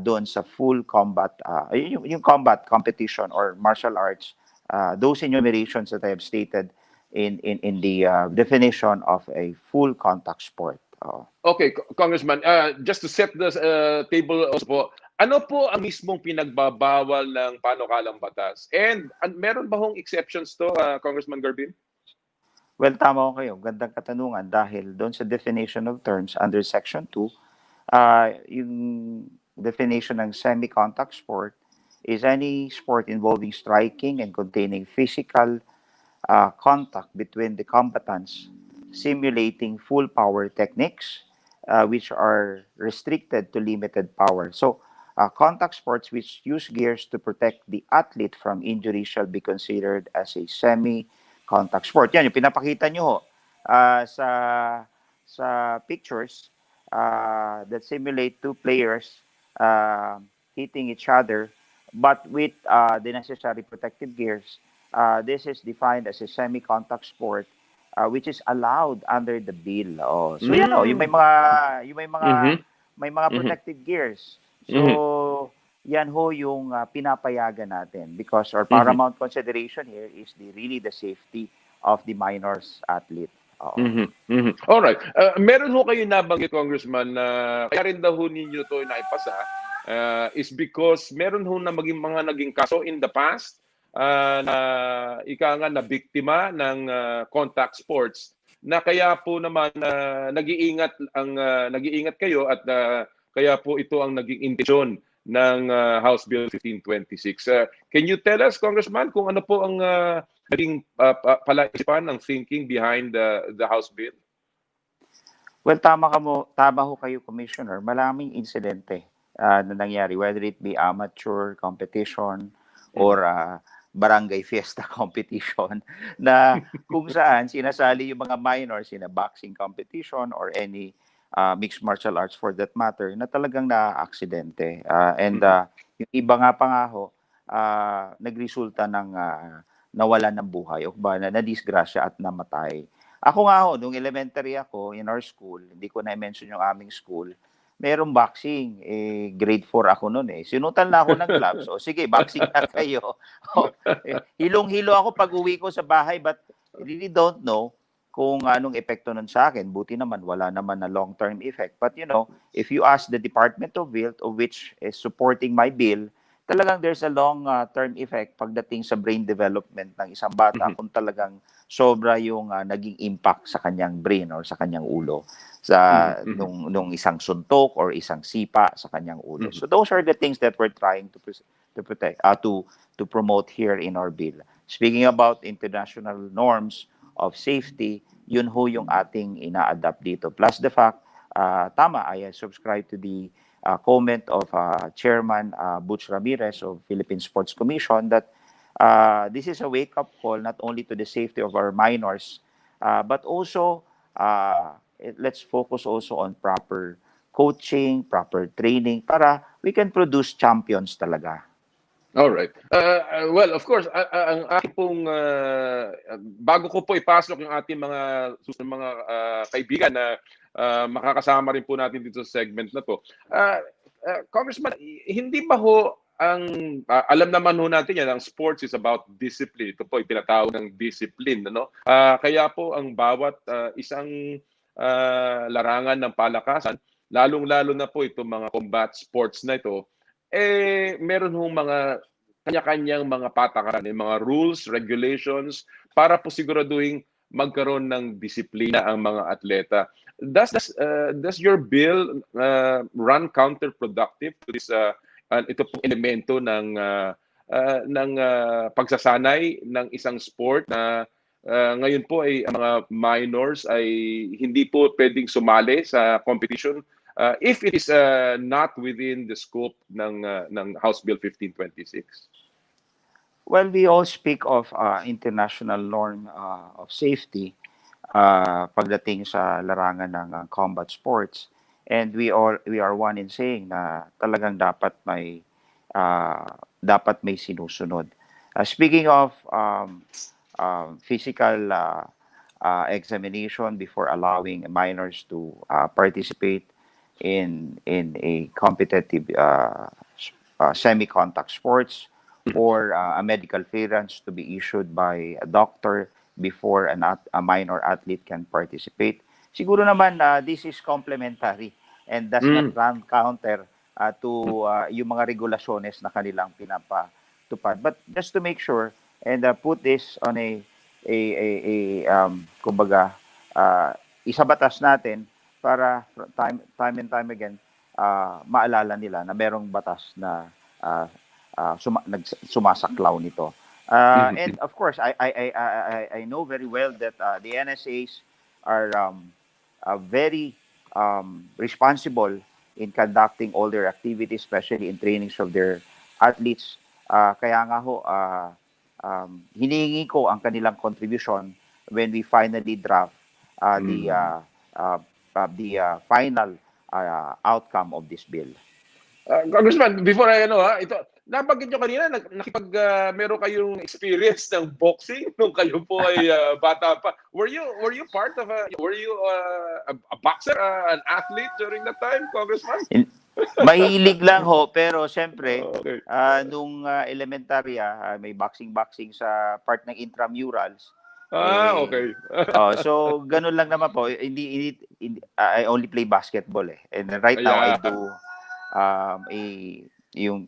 doon sa full combat, yung combat competition or martial arts, those enumerations that I have stated in the definition of a full contact sport. Okay, Congressman, just to set the table also po, ano po ang mismong pinagbabawal ng panukalang batas? And meron ba hong exceptions to, Congressman Garbin? Well, tama ko kayo. Gandang katanungan dahil doon sa definition of terms under Section 2, yung definition ng semi-contact sport is any sport involving striking and containing physical contact between the combatants, simulating full power techniques, which are restricted to limited power. So, contact sports which use gears to protect the athlete from injury shall be considered as a semi-contact sport. Yan, yung pinapakita nyo sa pictures that simulate two players hitting each other, but with the necessary protective gears. This is defined as a semi-contact sport which is allowed under the bill. So yan yung may mga protective gears. So yan ho yung pinapayagan natin because our paramount consideration here is really the safety of the minors athlete. All right. Meron ho kayo nabanggit, Congressman, na kaya rin daw ho ninyo ito naipasa is because meron ho na mga naging kaso in the past na na biktima ng contact sports na kaya po naman nag-iingat kayo at kaya po ito ang naging intensyon ng House Bill 1526. Can you tell us, Congressman, kung ano po ang naging palaisipan ng thinking behind the House Bill? Well, tama ho kayo, Commissioner. Maraming insidente na nangyari, whether it be amateur competition or barangay fiesta competition na kung saan sinasali yung mga minors in a boxing competition or any mixed martial arts for that matter na talagang na-aksidente. And yung iba nga pa nga ho, nagresulta ng nawalan ng buhay o ba na-disgrasya at namatay. Ako nga ho, nung elementary ako in our school, hindi ko na-mention yung aming school, merong boxing. Grade 4 ako noon eh. Sinutan na ako ng gloves. O sige, boxing na kayo. Hilong-hilo ako pag uwi ko sa bahay, but really don't know kung anong epekto nun sa akin. Buti naman, wala naman na long-term effect. But if you ask the Department of Health, of which is supporting my bill, talagang there's a long-term effect pagdating sa brain development ng isang bata kung talagang sobra yung naging impact sa kanyang brain or sa kanyang ulo sa nung isang suntok or isang sipa sa kanyang ulo. So those are the things that we're trying to protect, to promote here in our bill. Speaking about international norms of safety, yun ho yung ating ina-adapt dito. Plus the fact, tama, I subscribe to the comment of Chairman Butch Ramirez of Philippine Sports Commission that this is a wake-up call not only to the safety of our minors, but also let's focus also on proper coaching, proper training para we can produce champions talaga. All right. Well, of course, ang aking pong bago ko po ipasok yung ating mga susunod mga kaibigan na makakasama rin po natin dito sa segment na to. Congressman, hindi ba ho alam naman ho natin yan, ang sports is about discipline. Ito po ipinatawag ng discipline, no? Kaya po ang bawat isang larangan ng palakasan, lalong-lalo na po itong mga combat sports na ito, meron hong mga kanya-kanyang mga patakaran, mga rules, regulations, para po siguraduhin magkaroon ng disiplina ang mga atleta. Does your bill run counterproductive to this ito pong elemento ng pagsasanay ng isang sport na ngayon po ay ang mga minors ay hindi po pwedeng sumali sa competition if it is not within the scope ng House Bill 1526? Well, we all speak of international norm of safety pagdating sa larangan ng combat sports, and we are one in saying na talagang dapat may sinusunod. Speaking of physical examination before allowing minors to participate in a competitive semi-contact sports, or a medical clearance to be issued by a doctor before a minor athlete can participate. Siguro naman this is complementary and does not run counter to yung mga regulasyones na kanilang pinapatupad. But just to make sure and put this on kumbaga isabatas natin para time and time again maalala nila na merong batas na sumasaklaw nito. And of course, I know very well that the NSAs are very responsible in conducting all their activities, especially in trainings of their athletes. Kaya nga ho, hinihingi ko ang kanilang contribution when we finally draft the final outcome of this bill. Congressman, before ito, nabanggit nyo kanina, meron kayong experience ng boxing nung kayo po ay bata pa. Were you part of a boxer, an athlete during that time, Congressman? Mahilig lang ho, pero siyempre, Okay. nung elementarya, may boxing sa part ng intramurals. Okay. So, ganun lang naman po. Hindi, I only play basketball eh. And right now, I do yung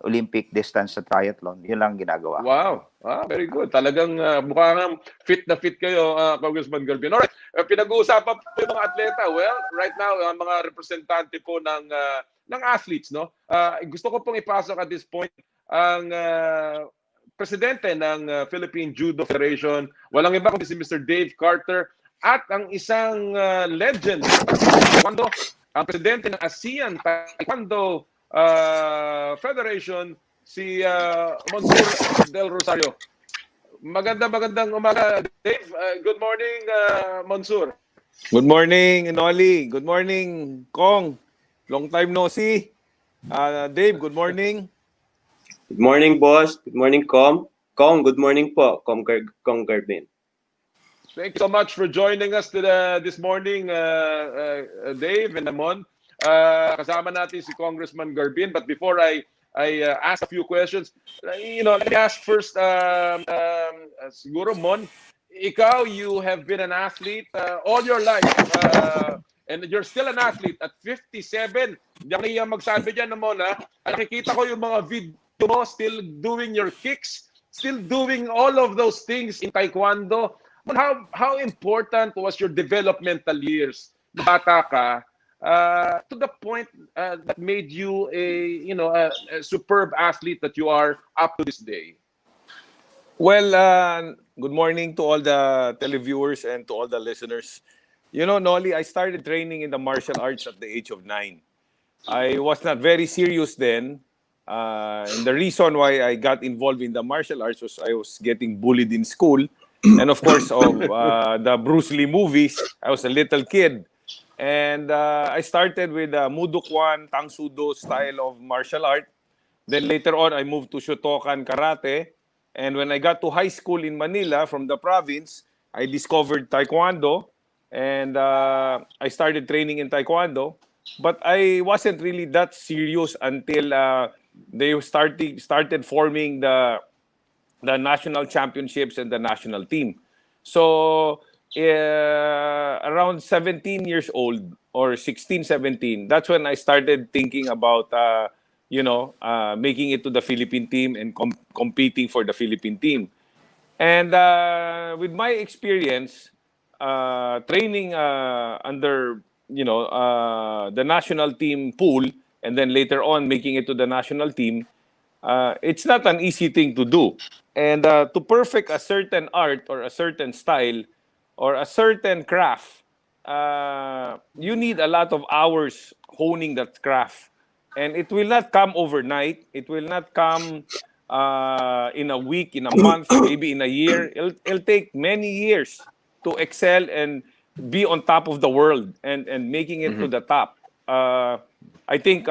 Olympic distance sa triathlon. Yun lang ginagawa. Wow. Very good. Talagang mukhang fit na fit kayo, Congressman Galvin. Alright, pinag-uusapan po yung mga atleta. Well, right now, mga representante po ng athletes, no? Gusto ko pong ipasok at this point ang presidente ng Philippine Judo Federation. Walang iba kundi si Mr. Dave Carter at ang isang legend Taekwondo, ang presidente ng ASEAN Taekwondo Federation, si Monsur Del Rosario. Magandang umaga, Dave. Good morning, Monsur. Good morning, Noli. Good morning, Kong. Long time no see. Dave, good morning. Good morning, boss. Good morning, Kong. Kong, good morning po, Kong Garbin. Thank you so much for joining us this morning, Dave and Amon. Kasama natin si Congressman Garbin. But before I ask a few questions, let me ask first, siguro, Mon, ikaw, you have been an athlete all your life. And you're still an athlete at 57. Hindi ako naiya magsabi dyan naman, ha? Nakikita ko yung mga video mo, still doing your kicks, still doing all of those things in taekwondo. But how important was your developmental years? Bata ka, to the point that made you a superb athlete that you are up to this day. Well, good morning to all the televiewers and to all the listeners. You know, Nolly, I started training in the martial arts at the age of 9. I was not very serious then. And the reason why I got involved in the martial arts was I was getting bullied in school. And of course, of the Bruce Lee movies, I was a little kid. And I started with Muay Thai, Tang Soo Do style of martial art. Then later on, I moved to Shotokan Karate. And when I got to high school in Manila from the province, I discovered Taekwondo. And I started training in Taekwondo. But I wasn't really that serious until they started forming the national championships and the national team. So around 17 years old or 16, 17, that's when I started thinking about, making it to the Philippine team and competing for the Philippine team. And with my experience, training under the national team pool, and then later on making it to the national team, it's not an easy thing to do. And to perfect a certain art or a certain style or a certain craft, you need a lot of hours honing that craft. And it will not come overnight. It will not come in a week, in a month, maybe in a year. It'll take many years to excel and be on top of the world and making it to the top. I think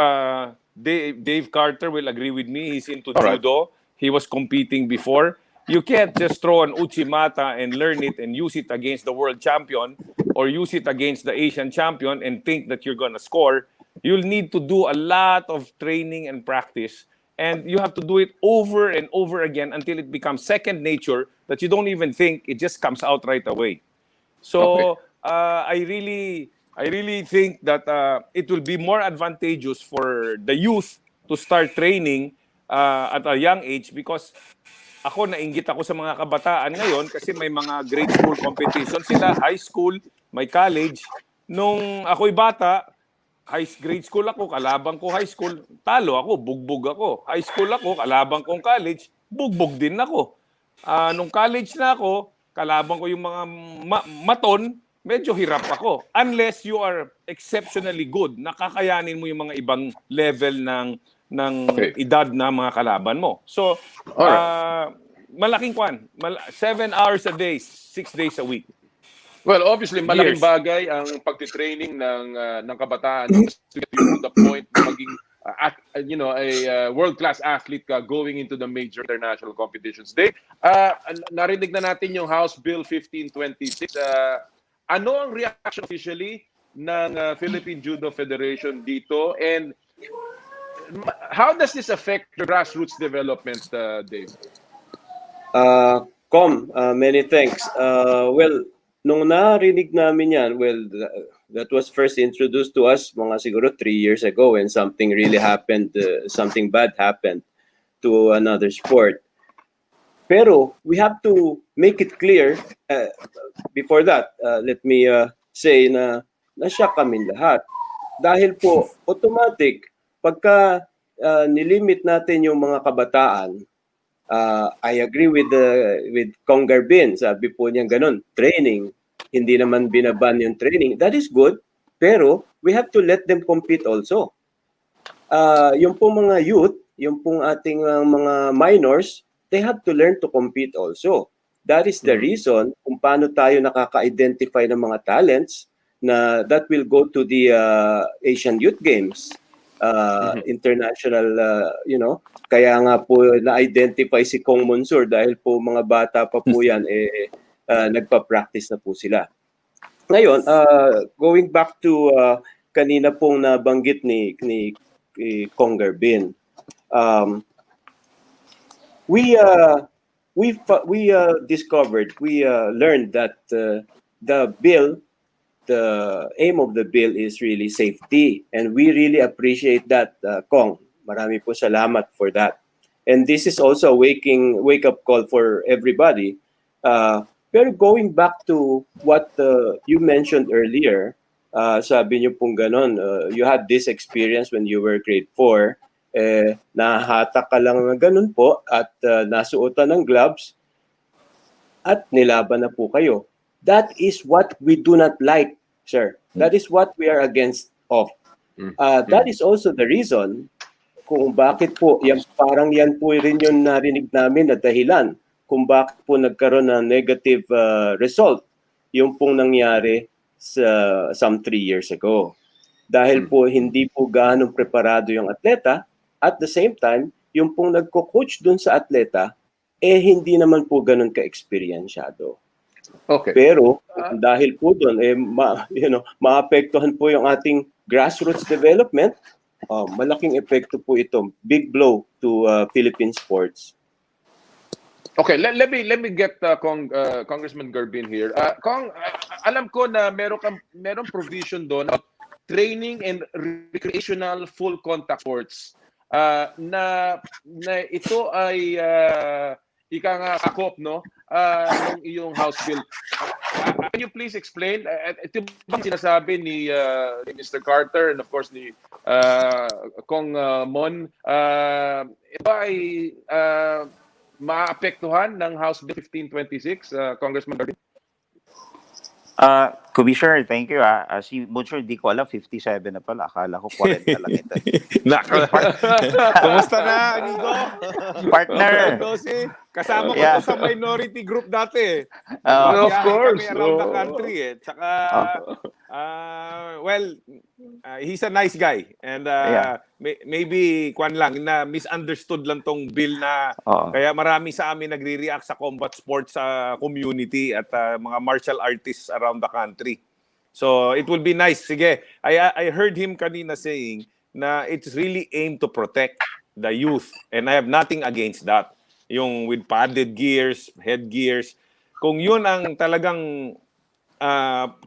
Dave Carter will agree with me. He's into judo. He was competing before. You can't just throw an uchimata and learn it and use it against the world champion or use it against the Asian champion and think that you're going to score. You'll need to do a lot of training and practice. And you have to do it over and over again until it becomes second nature that you don't even think, it just comes out right away. So I really think that it will be more advantageous for the youth to start training at a young age, because ako nainggit ako sa mga kabataan ngayon kasi may mga grade school competition sila, high school, may college. Nung ako'y bata, grade school ako, kalabang ko high school, talo ako, bugbog ako. High school ako, kalabang kong college, bugbog din ako. Nung college na ako, kalabang ko yung mga maton, medyo hirap ako. Unless you are exceptionally good, nakakayanin mo yung mga ibang level ng edad na mga kalaban mo. So, malaking kwan. 7 hours a day, 6 days a week. Well, obviously, malaking bagay ang pagtitraining ng kabataan to the point na maging a world-class athlete ka going into the major international competitions. Narinig na natin yung House Bill 1526. Ano ang reaction officially ng Philippine Judo Federation dito? And how does this affect your grassroots development, Dave? Many thanks. Well, nung narinig namin yan, that was first introduced to us mga siguro 3 years ago when something really happened, something bad happened to another sport. Pero we have to make it clear, before that, let me say na nasyak kami lahat. Dahil po, automatic, pagka nilimit natin yung mga kabataan, I agree with Kong Garbin. Sabi po niya ganun, training. Hindi naman binaban yung training. That is good. Pero we have to let them compete also. Yung pong mga youth, yung pong ating mga minors, they have to learn to compete also. That is the reason kung paano tayo nakaka-identify ng mga talents na that will go to the Asian Youth Games. International, kaya nga po na-identify si Kong Monsur dahil po mga bata pa po yan, nagpa-practice na po sila. Ngayon, going back to kanina pong nabanggit ni Kong Garbin, we we learned that the aim of the bill is really safety, and we really appreciate that, Kong. Marami po salamat for that. And this is also a wake up call for everybody. Pero going back to what you mentioned earlier, sabi niyo pong ganon, you had this experience when you were grade 4, nahatak ka lang na ganun po at nasuotan ng gloves at nilaban na po kayo. That is what we do not like, sir. That is what we are against of. That is also the reason kung bakit po, parang yan po rin yung narinig namin na dahilan kung bakit po nagkaroon ng negative result yung pong nangyari sa some 3 years ago. Dahil po hindi po gaano preparado yung atleta, at the same time, yung pong nagko-coach dun sa atleta, hindi naman po ganun ka-experyensyado. Okay. Pero dahil po doon maapektuhan po yung ating grassroots development, malaking epekto po ito. Big blow to Philippine sports. Okay, let me get Congressman Garbin here. Kong, alam ko na merong provision doon of training and recreational full contact sports na ito ay ika nga sakop, no, ng iyong House Bill. Can you please explain? Ito bang sinasabi ni Mr. Carter and of course ni Kong Mon, ito ay maapektuhan ng House Bill 1526, Congressman Garbin? Commissioner, thank you. Si Muncher, di ko alam, 57 na pala. Akala ko 40 lang ito. Kumusta na, amigo? Partner. Kasama ko to sa minority group dati. Of course. Kami around the country. Tsaka, he's a nice guy. And maybe, na misunderstood lang tong bill na kaya marami sa amin nagre-react sa combat sports sa community at mga martial artists around the country. So, it will be nice. Sige, I heard him kanina saying na it's really aimed to protect the youth. And I have nothing against that. Yung with padded gears, headgears. Kung yun ang talagang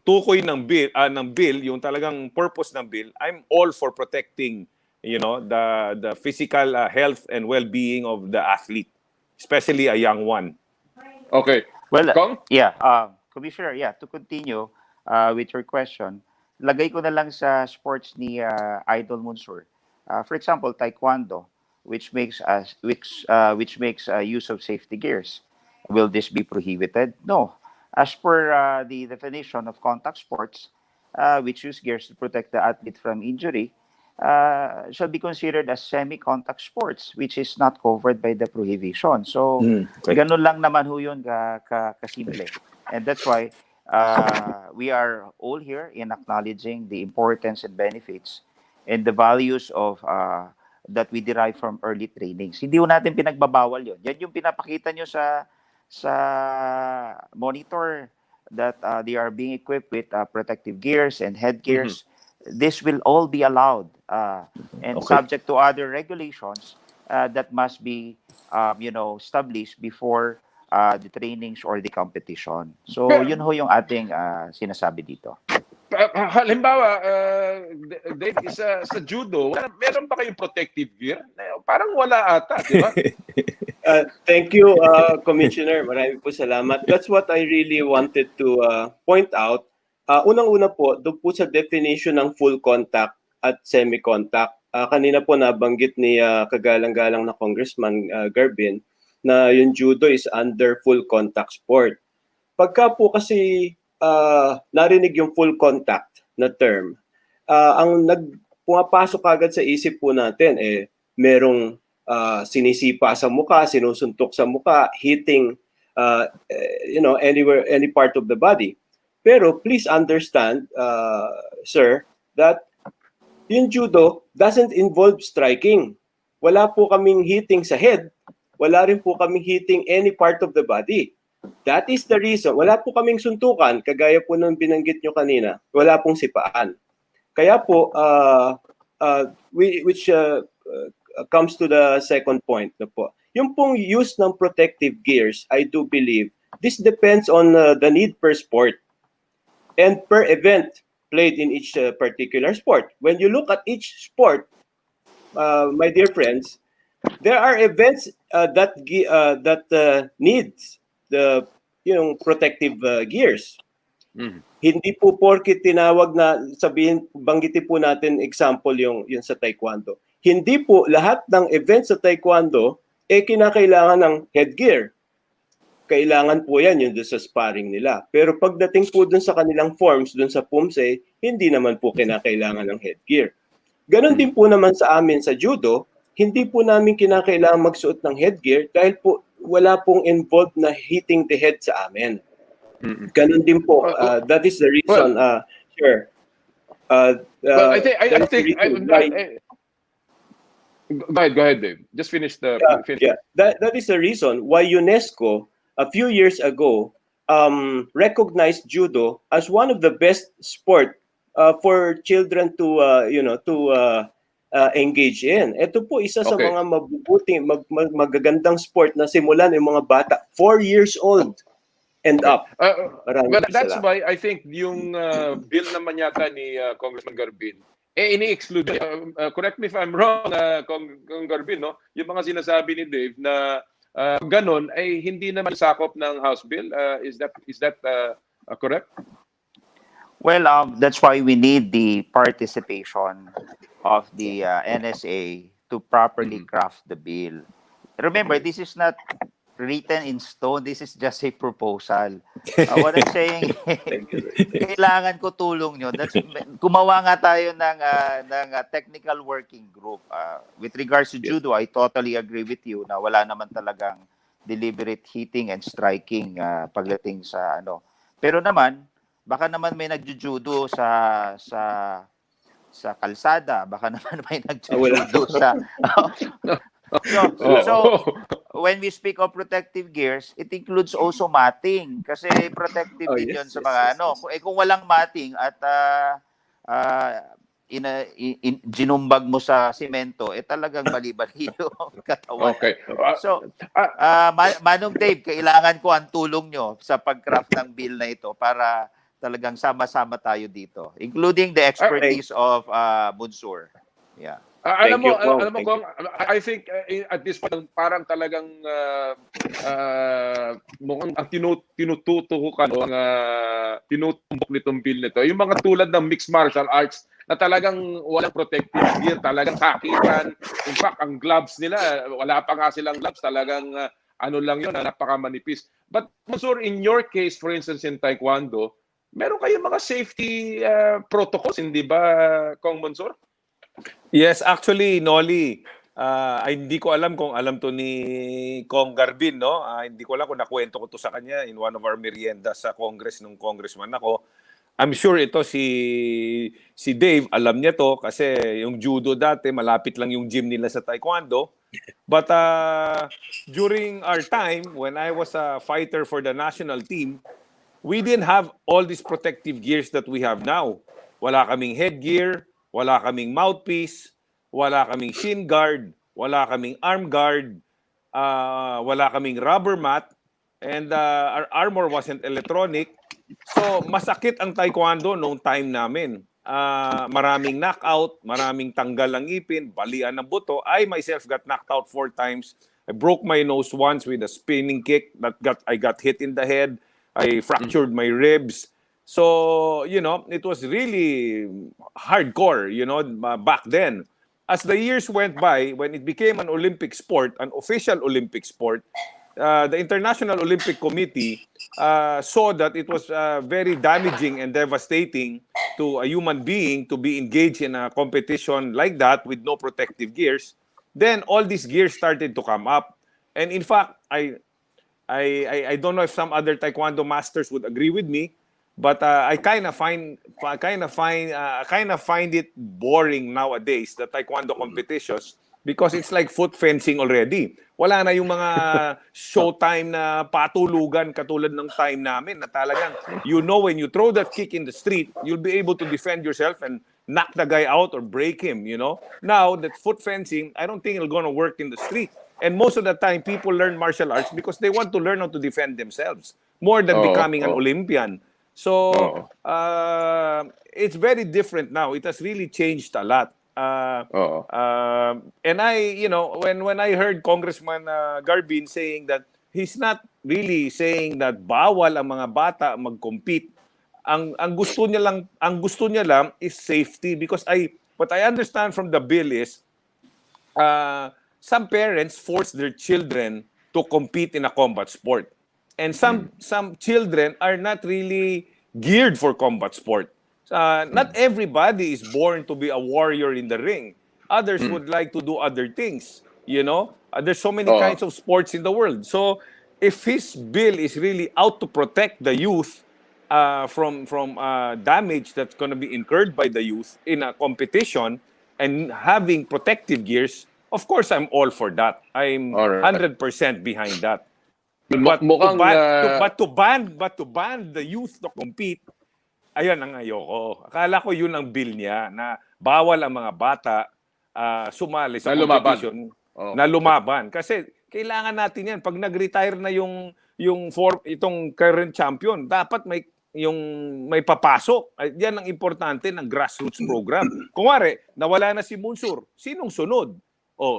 tukoy ng bill, yung talagang purpose ng bill, I'm all for protecting, the physical health and well-being of the athlete, especially a young one. Okay. Well, Kong? Commissioner, to continue with your question, lagay ko na lang sa sports ni Idol Munsur. For example, taekwondo, which makes use of safety gears. Will this be prohibited? No. As per the definition of contact sports, which use gears to protect the athlete from injury, shall be considered as semi-contact sports, which is not covered by the prohibition. So, ganun lang naman ho yun kasimple. And that's why we are all here in acknowledging the importance and benefits and the values of that we derive from early trainings. Hindi ho natin pinagbabawal yun. Yan yung pinapakita nyo sa monitor that they are being equipped with protective gears and head gears. This will all be allowed and subject to other regulations that must be established before the trainings or the competition. So yun ho yung ating sinasabi dito. Halimbawa, Dave, sa judo, meron ba kayong protective gear? Parang wala ata, di ba? Thank you, Commissioner. Maraming po salamat. That's what I really wanted to point out. Unang-una po, doon po sa definition ng full contact at semi-contact. Kanina po nabanggit ni kagalang-galang na Congressman Garbin na yung judo is under full contact sport. Pagka po kasi narinig yung full contact na term, ang pumapasok agad sa isip po natin, merong sinisipa sa muka, sinusuntok sa muka, hitting, anywhere, any part of the body. Pero please understand, sir, that yung judo doesn't involve striking. Wala po kaming hitting sa head, wala rin po kaming hitting any part of the body. That is the reason. Wala po kaming suntukan, kagaya po nung binanggit nyo kanina. Wala pong sipaan. Kaya po, which comes to the second point na po. Yung pong use ng protective gears, I do believe, this depends on the need per sport and per event played in each particular sport. When you look at each sport, my dear friends, there are events that needs the protective gears. Hindi po porket tinawag na banggitin po natin example yung sa taekwondo. Hindi po lahat ng events sa taekwondo kinakailangan ng headgear. Kailangan po yan yung sa sparring nila. Pero pagdating po dun sa kanilang forms, dun sa PUMSE, hindi naman po kinakailangan ng headgear. Ganon din po naman sa amin sa judo, hindi po namin kinakailangan magsuot ng headgear dahil po wala pong involved na hitting the head sa amin. Ganon din po. That is the reason. Sure. Well, I think go ahead, Dave. Just finish the. Yeah. That is the reason why UNESCO a few years ago recognized judo as one of the best sport for children to engage in. Ito po isa sa mga mabubuting magagandang sport na simulan ng mga bata 4 years old and up. But that's why I think yung bill naman yata ni Congressman Garbin, ini-exclude, correct me if I'm wrong, Kong Garbin, no? Yung mga sinasabi ni Dave na ganon ay hindi naman sakop ng House Bill. Is that correct? Well, that's why we need the participation of the NSA to properly craft the bill. Remember, this is not written in stone. This is just a proposal. What I'm saying, kailangan ko tulong nyo. Gumawa nga tayo ng technical working group. With regards to judo, I totally agree with you na wala naman talagang deliberate hitting and striking pagdating sa ano. Pero naman, baka naman may nagjujudo sa kalsada. Baka naman may nagjujudo sa... So, when we speak of protective gears, it includes also matting. Kasi protective din yun sa mga ano. Kung walang matting at ginumbag mo sa simento, talagang bali-bali yung katawan. Okay. So, Manong Dave, kailangan ko ang tulong nyo sa pag-craft ng bill na ito para talagang sama-sama tayo dito, including the expertise of Bunsur. Yeah. Alam mo, Kong, I think at this point parang talagang mukhang ang tinututukan o ang tinutumbok nitong bill nito. Yung mga tulad ng mixed martial arts na talagang walang protective gear, talagang sakitan. In fact, ang gloves nila, wala pa nga silang gloves, talagang ano lang yun, napakamanipis. But Mansur, in your case, for instance, in Taekwondo, meron kayong mga safety protocols, hindi ba, Kong Mansur? Yes, actually, Noli, hindi ko alam kung alam to ni Kong Garbin, no? Hindi ko alam kung nakwento ko to sa kanya in one of our meriendas sa Congress nung congressman ako. I'm sure ito si Dave, alam niya to kasi yung judo dati, malapit lang yung gym nila sa Taekwondo. But during our time, when I was a fighter for the national team, we didn't have all these protective gears that we have now. Wala kaming headgear, wala kaming mouthpiece, wala kaming shin guard, wala kaming arm guard, wala kaming rubber mat, and our armor wasn't electronic. So, masakit ang Taekwondo noong time namin. Maraming knockout, maraming tanggal ng ipin, balian ng buto. I myself got knocked out 4 times. I broke my nose once with a spinning kick I got hit in the head. I fractured my ribs. So, it was really hardcore, back then. As the years went by, when it became an Olympic sport, an official Olympic sport, the International Olympic Committee saw that it was very damaging and devastating to a human being to be engaged in a competition like that with no protective gears. Then all these gears started to come up. And in fact, I don't know if some other Taekwondo masters would agree with me, but I kind of find it boring nowadays, the Taekwondo competitions, because it's like foot fencing already. Wala na yung mga showtime na patulugan katulad ng time namin na talagang, when you throw that kick in the street, you'll be able to defend yourself and knock the guy out or break him, Now, that foot fencing, I don't think it's gonna work in the street. And most of the time, people learn martial arts because they want to learn how to defend themselves more than becoming an Olympian. So, it's very different now. It has really changed a lot. And when I heard Congressman Garbin saying that he's not really saying that bawal ang mga bata mag-compete. Ang gusto niya lang is safety, because what I understand from the bill is some parents force their children to compete in a combat sport. And some children are not really geared for combat sport. Not everybody is born to be a warrior in the ring. Others would like to do other things, There's so many kinds of sports in the world. So if his bill is really out to protect the youth from damage that's going to be incurred by the youth in a competition and having protective gears, of course, I'm all for that. I'm All right. 100% behind that. Mukhang, But to ban the youth to compete, ayan ang ayoko. Akala ko yun ang bill niya, na bawal ang mga bata sumali sa competition na lumaban. Kasi kailangan natin yan. Pag nag-retire na itong current champion, dapat may papasok. Yan ang importante ng grassroots program. Kunwari, nawala na si Munsur, sinong sunod?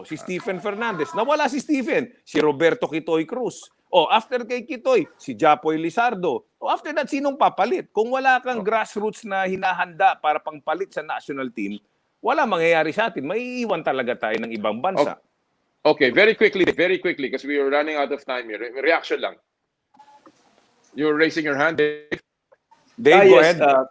Si Stephen Fernandez. Nawala si Stephen, si Roberto Quitoy Cruz. After kay Quitoy, si Japoy Lizardo. After that, sinong papalit? Kung wala kang grassroots na hinahanda para pangpalit sa national team, wala mangyayari sa atin. Maiiwan talaga tayo ng ibang bansa. Okay, very quickly, because we are running out of time here. Reaction lang. You're raising your hand, Dave. Dave, go yes, ahead.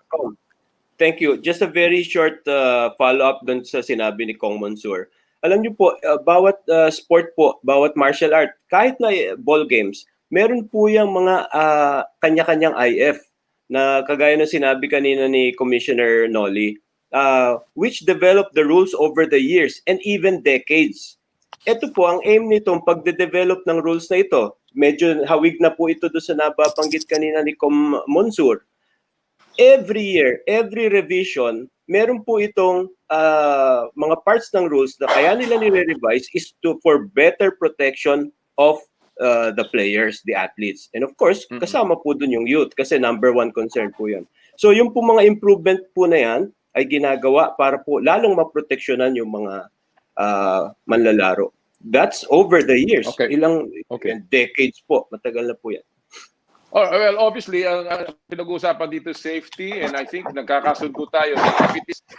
Thank you. Just a very short follow-up dun sa sinabi ni Kong Monsur. Alam niyo po, bawat sport po, bawat martial art, kahit na ball games, meron po yung mga kanya-kanyang IF na kagaya ng sinabi kanina ni Commissioner Nolly, which developed the rules over the years and even decades. Ito po, ang aim nitong pagde-develop ng rules na ito, medyo hawig na po ito doon sa nababanggit kanina ni Com Monsur. Every year, every revision, meron po itong mga parts ng rules na kaya nila nire-revise is for better protection of the players, the athletes. And of course, kasama po dun yung youth kasi number one concern po yan. So yung po mga improvement po na yan ay ginagawa para po lalong maproteksyonan yung mga manlalaro. That's over the years. Okay. Ilang decades po. Matagal na po yan. Well, obviously, ang pinag-uusapan dito is safety, and I think nagkakasundo tayo.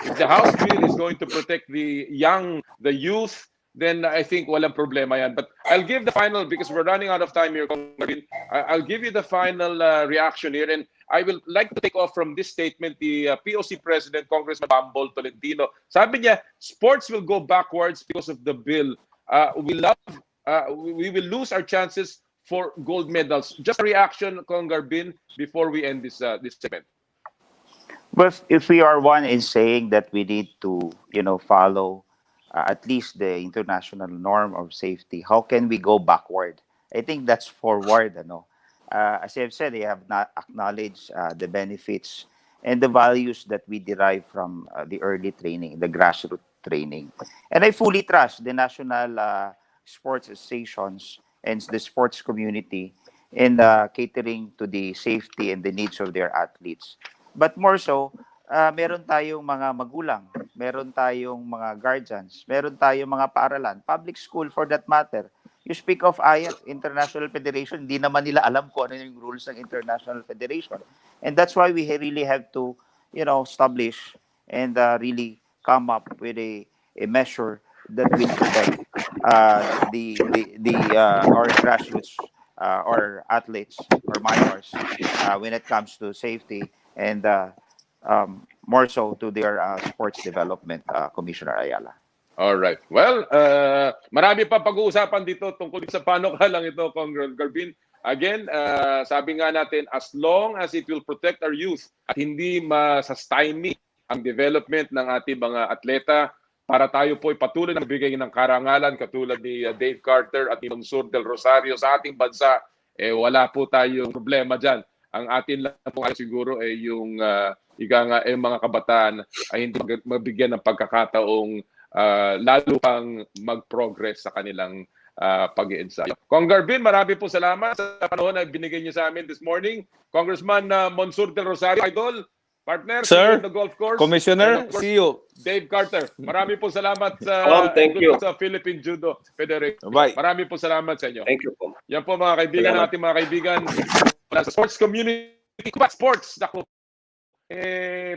If the House bill is going to protect the young, the youth, then I think walang problema yan. But I'll give the final, because we're running out of time here, Congressman. I'll give you the final reaction here, and I will like to take off from this statement, the POC President, Congressman Bambol Tolentino. Sabi niya, sports will go backwards because of the bill. We will lose our chances for gold medals. Just a reaction, Kong Garbin, before we end this segment. Well, if we are one in saying that we need to, follow at least the international norm of safety, how can we go backward? I think that's forward. As I've said, they have not acknowledged the benefits and the values that we derive from the early training, the grassroots training. And I fully trust the national sports associations and the sports community in catering to the safety and the needs of their athletes. But more so, meron tayong mga magulang, meron tayong mga guardians, meron tayong mga paaralan, public school for that matter. You speak of IF, International Federation, hindi naman nila alam kung ano yung rules ng International Federation. And that's why we really have to, establish and really come up with a measure that will protect our grassroots or athletes or minors when it comes to safety and more so to their sports development, Commissioner Ayala. All right. Well, marami pa pag-uusapan dito tungkol sa panukalang ito, Congressman Garbin. Again, sabi nga natin, as long as it will protect our youth at hindi masastymie ang development ng ating mga atleta, para tayo po ay patuloy na bigay ng karangalan katulad ni Dave Carter at ni Monsur del Rosario sa ating bansa, wala po tayong problema dyan. Ang atin lang po siguro ay yung mga kabataan ay hindi mabigyan ng pagkakataong lalo pang mag-progress sa kanilang pag-iensayo. Kong Garbin, marami po salamat sa panahon na binigay niyo sa amin this morning. Congressman Monsur del Rosario, Idol, partner, see you Sir, in the golf course. Commissioner, And of course, see you. Dave Carter, marami po salamat sa, Thank you. sa Philippine Judo Federation. Bye. Marami po salamat sa inyo. Thank you po. Yan po mga kaibigan Salamat. natin, mga kaibigan sa sports community, sports, naku.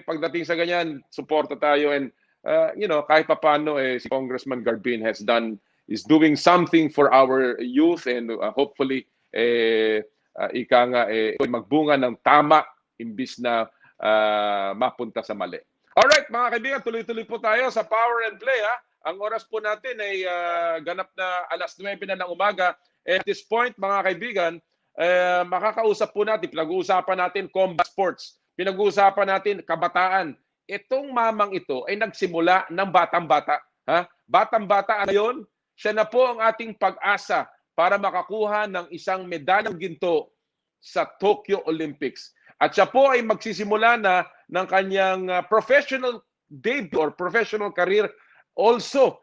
Pagdating sa ganyan, suporta tayo and kahit papaano si Congressman Garbin is doing something for our youth and hopefully magbunga ng tama imbis na mapunta sa mali. Alright, mga kaibigan, tuloy-tuloy po tayo sa Power and Play. Ang oras po natin ay ganap na 9:00 na ng umaga. At this point, mga kaibigan, makakausap po natin, pinag-uusapan natin combat sports, pinag-uusapan natin kabataan. Itong mamang ito ay nagsimula ng batang-bata. Batang-bata ngayon, siya na po ang ating pag-asa para makakuha ng isang medalyang ginto sa Tokyo Olympics. At siya po ay magsisimula na ng kanyang professional debut or professional career also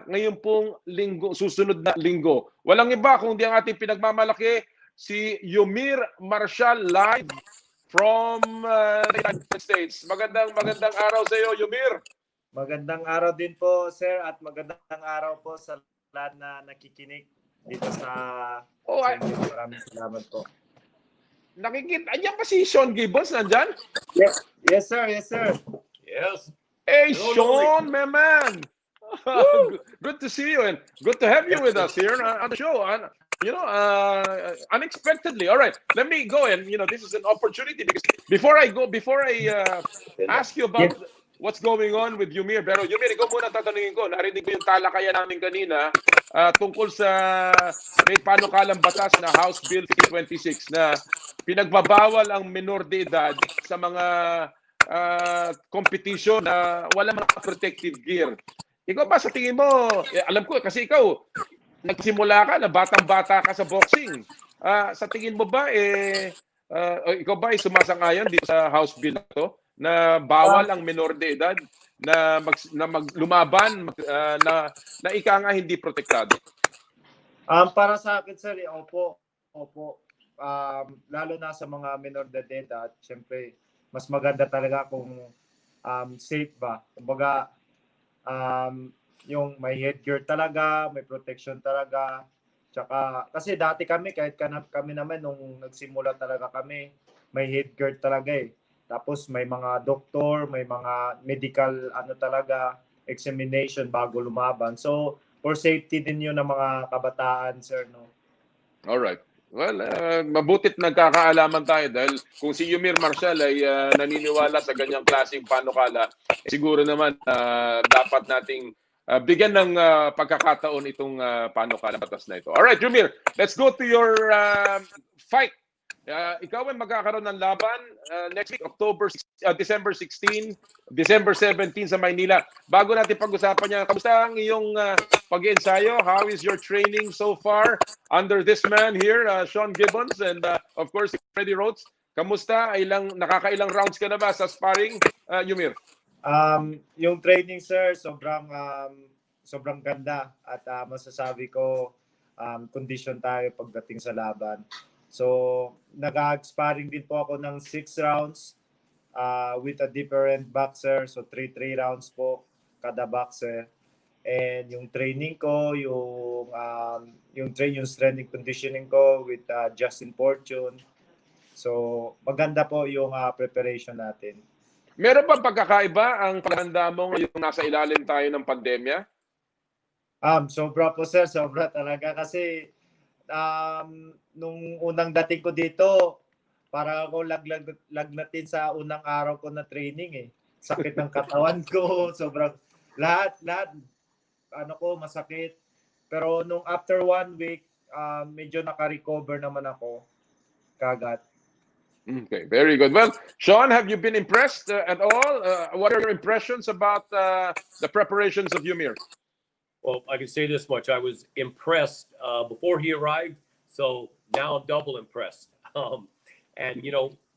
ngayon pong susunod na linggo. Walang iba kundi ang ating pinagmamalaki, si Yumir Marshall, live from the United States. Magandang araw sa iyo, Yumir. Magandang araw din po, sir, at magandang araw po sa lahat na nakikinig dito sa inyo. Maraming salamat po. Nakikita, andiyan pa si Sean Gibbons, nandyan? Yes, sir. Yes, sir. Yes. Hey, Sean, my man. Good to see you and good to have you with us here on the show. Unexpectedly. All right, let me go and this is an opportunity because before I ask you about what's going on with Yumir. Pero Yumir, ikaw muna tatanungin ko. Narinig ko yung talakayan namin kanina tungkol sa may panukalang batas na House Bill 26 na pinagbabawal ang minor de edad sa mga competition na wala mga protective gear. Ikaw ba sa tingin mo, alam ko kasi ikaw, nagsimula ka na batang-bata ka sa boxing. Sa tingin mo ba, ikaw ba ay sumasang-ayon dito sa House Bill na to? Na bawal ang minor de edad na lumaban na ika nga hindi protektado? Para sa akin, sir, opo. Lalo na sa mga minor de edad, syempre, mas maganda talaga kung safe ba. Kumbaga, yung may headgear talaga, may protection talaga. Tsaka, kasi dati kami, kahit kami naman, nung nagsimula talaga kami, may headgear talaga eh. Tapos may mga doktor, may mga medical examination bago lumaban. So, for safety din yun ng mga kabataan, sir, no? Alright. Well, mabutit nagkakaalaman tayo dahil kung si Yumir Marshall ay naniniwala sa ganyang klaseng panukala, siguro naman dapat nating bigyan ng pagkakataon itong panukala batas na ito. Alright, Yumir, let's go to your fight. Ikaw ay magkakaroon ng laban next week, December 16, December 17 sa Maynila. Bago natin pag-usapan niya, kamusta ang iyong pag-iensayo? How is your training so far under this man here, Sean Gibbons, and of course, Freddie Rhodes? Kamusta? Nakakailang rounds ka na ba sa sparring, Yumir? Yung training, sir, sobrang ganda at masasabi ko condition tayo pagdating sa laban. So, nag-sparring din po ako ng 6 rounds with a different boxer. So, 3 rounds po kada boxer. And yung training ko, yung strength and conditioning ko with Justin Fortune. So, maganda po yung preparation natin. Meron ba pagkakaiba ang paghanda mo ngayong nasa ilalim tayo ng pandemya? Sobra po, sir. Sobra talaga kasi nung unang dating ko dito, para ako lagnatin sa unang araw ko na training eh. Sakit ng katawan ko, sobrang lahat masakit. Pero nung after 1 week, medyo naka-recover naman ako kagad. Okay, very good. Well, Sean, have you been impressed at all? What are your impressions about the preparations of Yumir? Well, I can say this much. I was impressed before he arrived, so now I'm double impressed. And,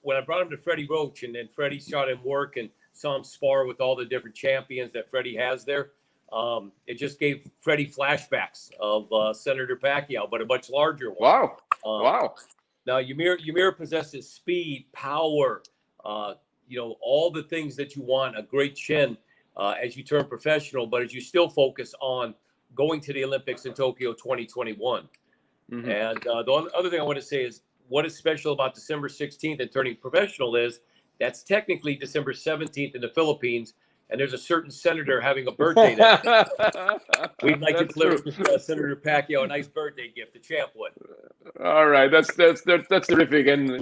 when I brought him to Freddie Roach and then Freddie shot him work and saw him spar with all the different champions that Freddie has there, It just gave Freddie flashbacks of Senator Pacquiao, but a much larger one. Wow. Um, Wow. Now, Ymir possesses speed, power, all the things that you want, a great chin as you turn professional, but as you still focus on going to the Olympics in Tokyo 2021. Mhm. And the other thing I want to say is what is special about December 16th and turning professional is that's technically December 17th in the Philippines, and there's a certain senator having a birthday that day. We'd like to That's true. deliver Senator Pacquiao a nice birthday gift, the champ would. All right, that's terrific, and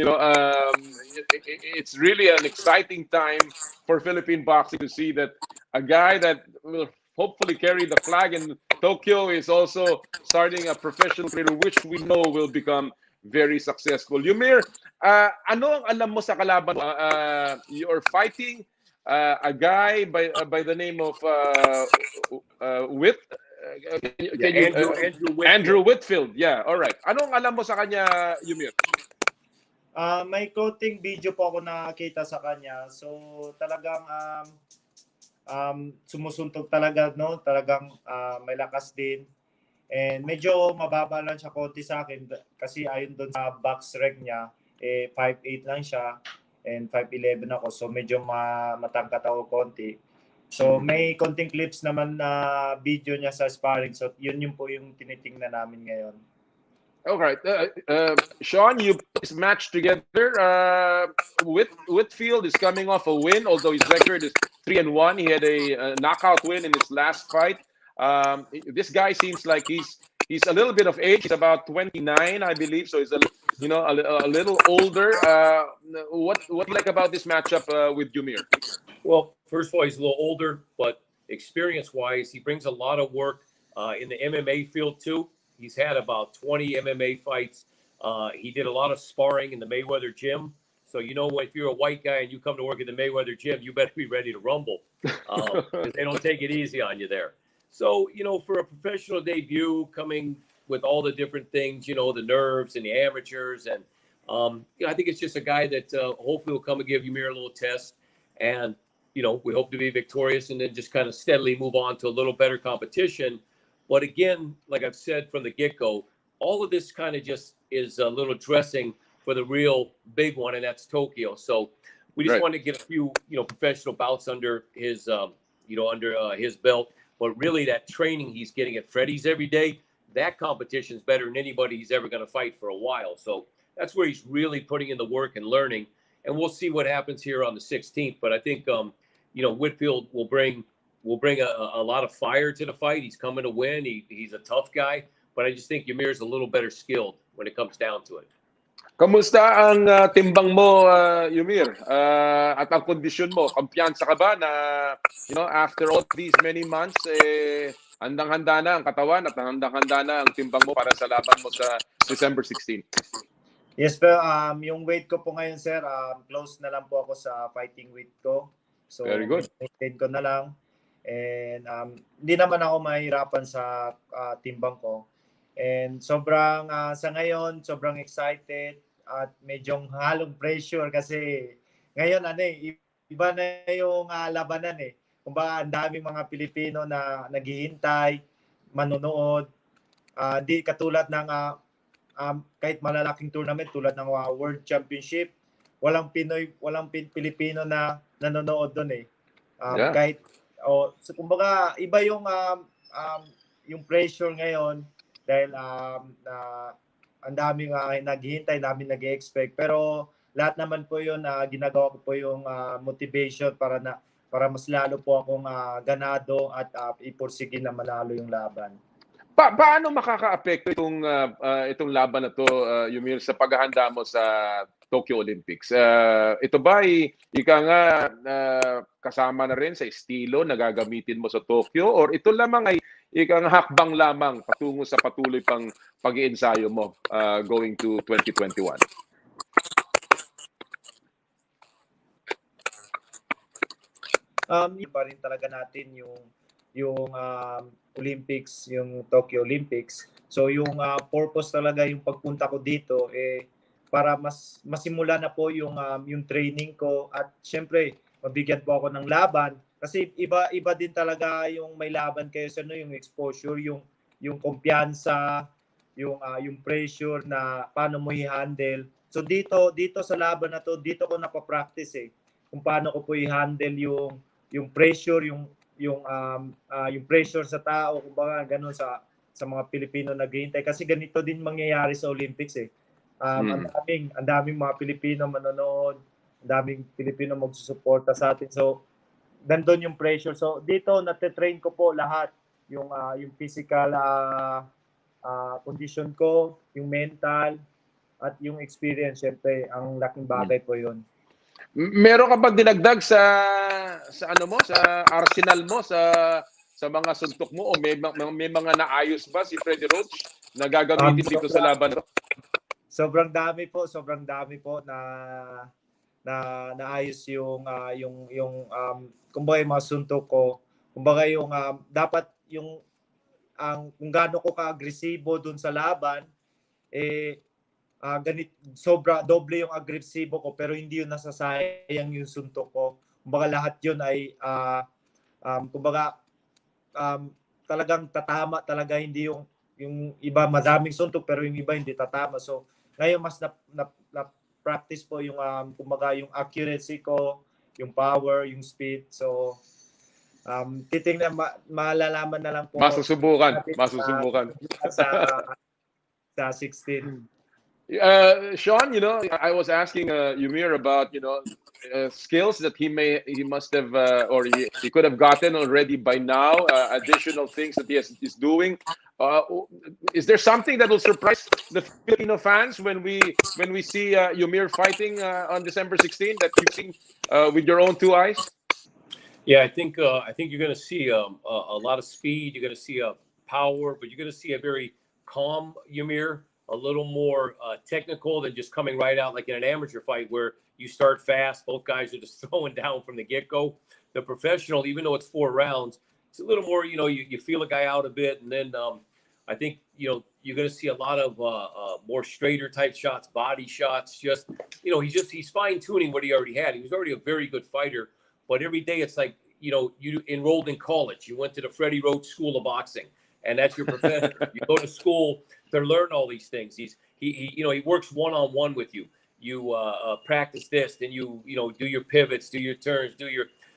it's really an exciting time for Philippine boxing to see that a guy that will hopefully carry the flag in Tokyo is also starting a professional career, which we know will become very successful. Ymir, ano ang alam mo sa kalaban mo? You're fighting a guy by the name of Andrew Whitfield. Yeah, all right. Anong alam mo sa kanya, Ymir? May coaching video po ako nakita sa kanya. So talagang sumusuntok talaga, no? Talagang may lakas din. And medyo mababa lang siya konti sa akin kasi ayon doon sa box rank niya, 5'8 lang siya and 5'11 ako. So medyo matangkat ako konti. So may konting clips naman na video niya sa sparring. So yun po yung tinitingnan namin ngayon. All right. Sean, you put this match together. Whitfield is coming off a win, although his record is 3-1. He had a knockout win in his last fight. This guy seems like he's a little bit of age. He's about 29, I believe. So he's a little older. What do you like about this matchup with Ymir? Well, first of all, he's a little older, but experience-wise, he brings a lot of work in the MMA field too. He's had about 20 MMA fights. He did a lot of sparring in the Mayweather gym. So, if you're a white guy and you come to work at the Mayweather gym, you better be ready to rumble because they don't take it easy on you there. So, for a professional debut coming with all the different things, the nerves and the amateurs. And, I think it's just a guy that hopefully will come and give Ymir a little test. And, we hope to be victorious and then just kind of steadily move on to a little better competition. But again, like I've said from the get-go, all of this kind of just is a little dressing for the real big one, and that's Tokyo. So we just want to get a few, professional bouts under his, his belt. But really, that training he's getting at Freddie's every day, that competition is better than anybody he's ever going to fight for a while. So that's where he's really putting in the work and learning. And we'll see what happens here on the 16th. But I think, Whitfield will bring a lot of fire to the fight. He's coming to win. He's a tough guy. But I just think Ymir's a little better skilled when it comes down to it. Kamusta ang timbang mo, Ymir? At ang kondisyon mo? Kumpiyansa ka ba na, after all these many months, handang-handa na ang katawan at handang-handa na ang timbang mo para sa laban mo sa December 16? Yes, pero yung weight ko po ngayon, sir, close na lang po ako sa fighting weight ko. So, very good. Maintain ko na lang. And hindi naman ako mahirapan sa timbang ko. And sobrang, sa ngayon, sobrang excited at medyo halong pressure kasi ngayon, iba na yung labanan eh. Kumbaga, ang daming mga Pilipino na naghihintay, manonood. Di katulad ng kahit malalaking tournament tulad ng World Championship, walang Pilipino na nanonood doon eh. Kahit so kumbaga iba yung pressure ngayon dahil ang daming naghihintay, daming nag-expect, pero lahat naman po yun ginagawa ko po yung motivation para mas lalo po akong ganado at ipursige na manalo yung laban. Paano makaka-apekto itong laban na to, Ymir, sa paghahanda mo sa Tokyo Olympics? Ito ba ika nga kasama na rin sa estilo na gagamitin mo sa Tokyo, or ito lamang ay ika nga hakbang lamang patungo sa patuloy pang pag-iensayo mo going to 2021? Pa rin talaga natin yung Olympics, yung Tokyo Olympics. So yung purpose talaga yung pagpunta ko dito para mas masimula na po yung training ko at syempre mabigyan po ako ng laban kasi iba din talaga yung may laban kayo sa yung exposure, yung kumpiyansa, yung pressure na paano mo i-handle. So dito sa laban na to, dito ko napapractice kung paano ko po i-handle yung pressure, yung pressure sa tao, kumbaga ganun sa mga Pilipino naghihintay kasi ganito din mangyayari sa Olympics ang daming mga Pilipino manonood, ang daming Pilipino magsusuporta sa atin. So nandun yung pressure. So dito nate-train ko po lahat yung physical condition ko, yung mental at yung experience. Syempre ang laking bagay po yun. Meron ka ba dinagdag sa ano mo, sa arsenal mo, sa mga suntok mo, o may mga naayos ba si Freddie Roach na gagamitin dito sa laban? Sobrang dami po na naayos yung kumbaga yung mga suntok ko, kumbaga yung dapat yung kung gaano ko ka-agresibo dun sa laban sobra doble yung agresibo ko pero hindi yun nasasayang yung suntok ko. Kumbaga lahat yun ay kumbaga talagang tatama talaga, hindi yung iba madaming suntok pero yung iba hindi tatama. So ngayon mas na practice po yung kumbaga yung accuracy ko, yung power, yung speed. So titingnan malalaman na lang po Masusubukan sa 16. Sean, I was asking Yumir about skills that he must have or he could have gotten already by now, additional things that he's doing. Is there something that will surprise the Filipino fans when we see Yumir fighting on December 16 that you've seen with your own two eyes? Yeah, I think you're going to see a lot of speed. You're going to see a power, but you're going to see a very calm Yumir, a little more technical than just coming right out like in an amateur fight where you start fast. Both guys are just throwing down from the get-go. The professional, even though it's 4 rounds, it's a little more, you feel a guy out a bit. And then I think, you're going to see a lot of more straighter type shots, body shots. Just, he's fine-tuning what he already had. He was already a very good fighter. But every day it's like, you enrolled in college. You went to the Freddie Roach School of Boxing. And that's your profession. You go to school to learn all these things. He works one-on-one with you. You practice this, then you do your pivots, do your turns,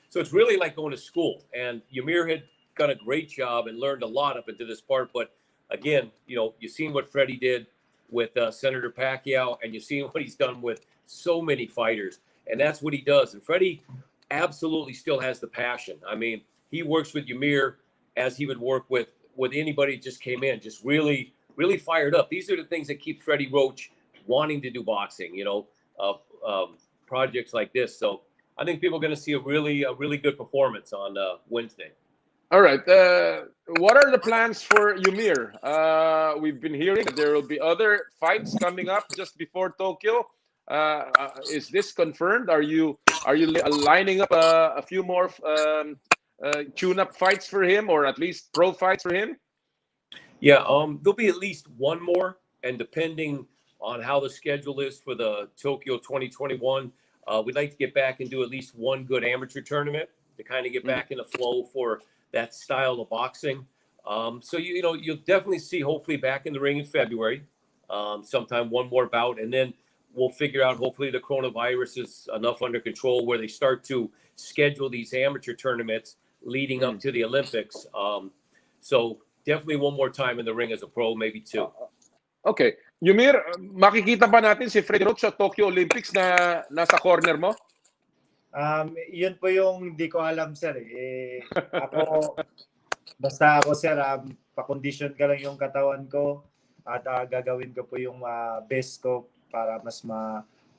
so it's really like going to school. And Yumir had done a great job and learned a lot up into this part. But again, you've seen what Freddie did with Senator Pacquiao, and you've seen what he's done with so many fighters. And that's what he does. And Freddie absolutely still has the passion. I mean, he works with Yumir as he would work with anybody just came in, just really, really fired up. These are the things that keep Freddie Roach wanting to do boxing, projects like this. So I think people are going to see a really good performance on Wednesday. All right. What are the plans for Yumir? We've been hearing that there will be other fights coming up just before Tokyo. Is this confirmed? Are you lining up a few more tune-up fights for him, or at least pro fights for him? Yeah, there'll be at least one more, and depending on how the schedule is for the Tokyo 2021, we'd like to get back and do at least one good amateur tournament to kind of get back in the flow for that style of boxing. So you'll definitely see hopefully back in the ring in February, sometime one more bout, and then we'll figure out hopefully the coronavirus is enough under control where they start to schedule these amateur tournaments leading up to the Olympics. So definitely one more time in the ring as a pro, maybe 2. Okay. Yumir, makikita ba natin si Freddie Roach sa Tokyo Olympics na nasa corner mo? Yun po yung hindi ko alam, sir. Basta ako, sir, pa-condition ka lang yung katawan ko at gagawin ko po yung best ko para mas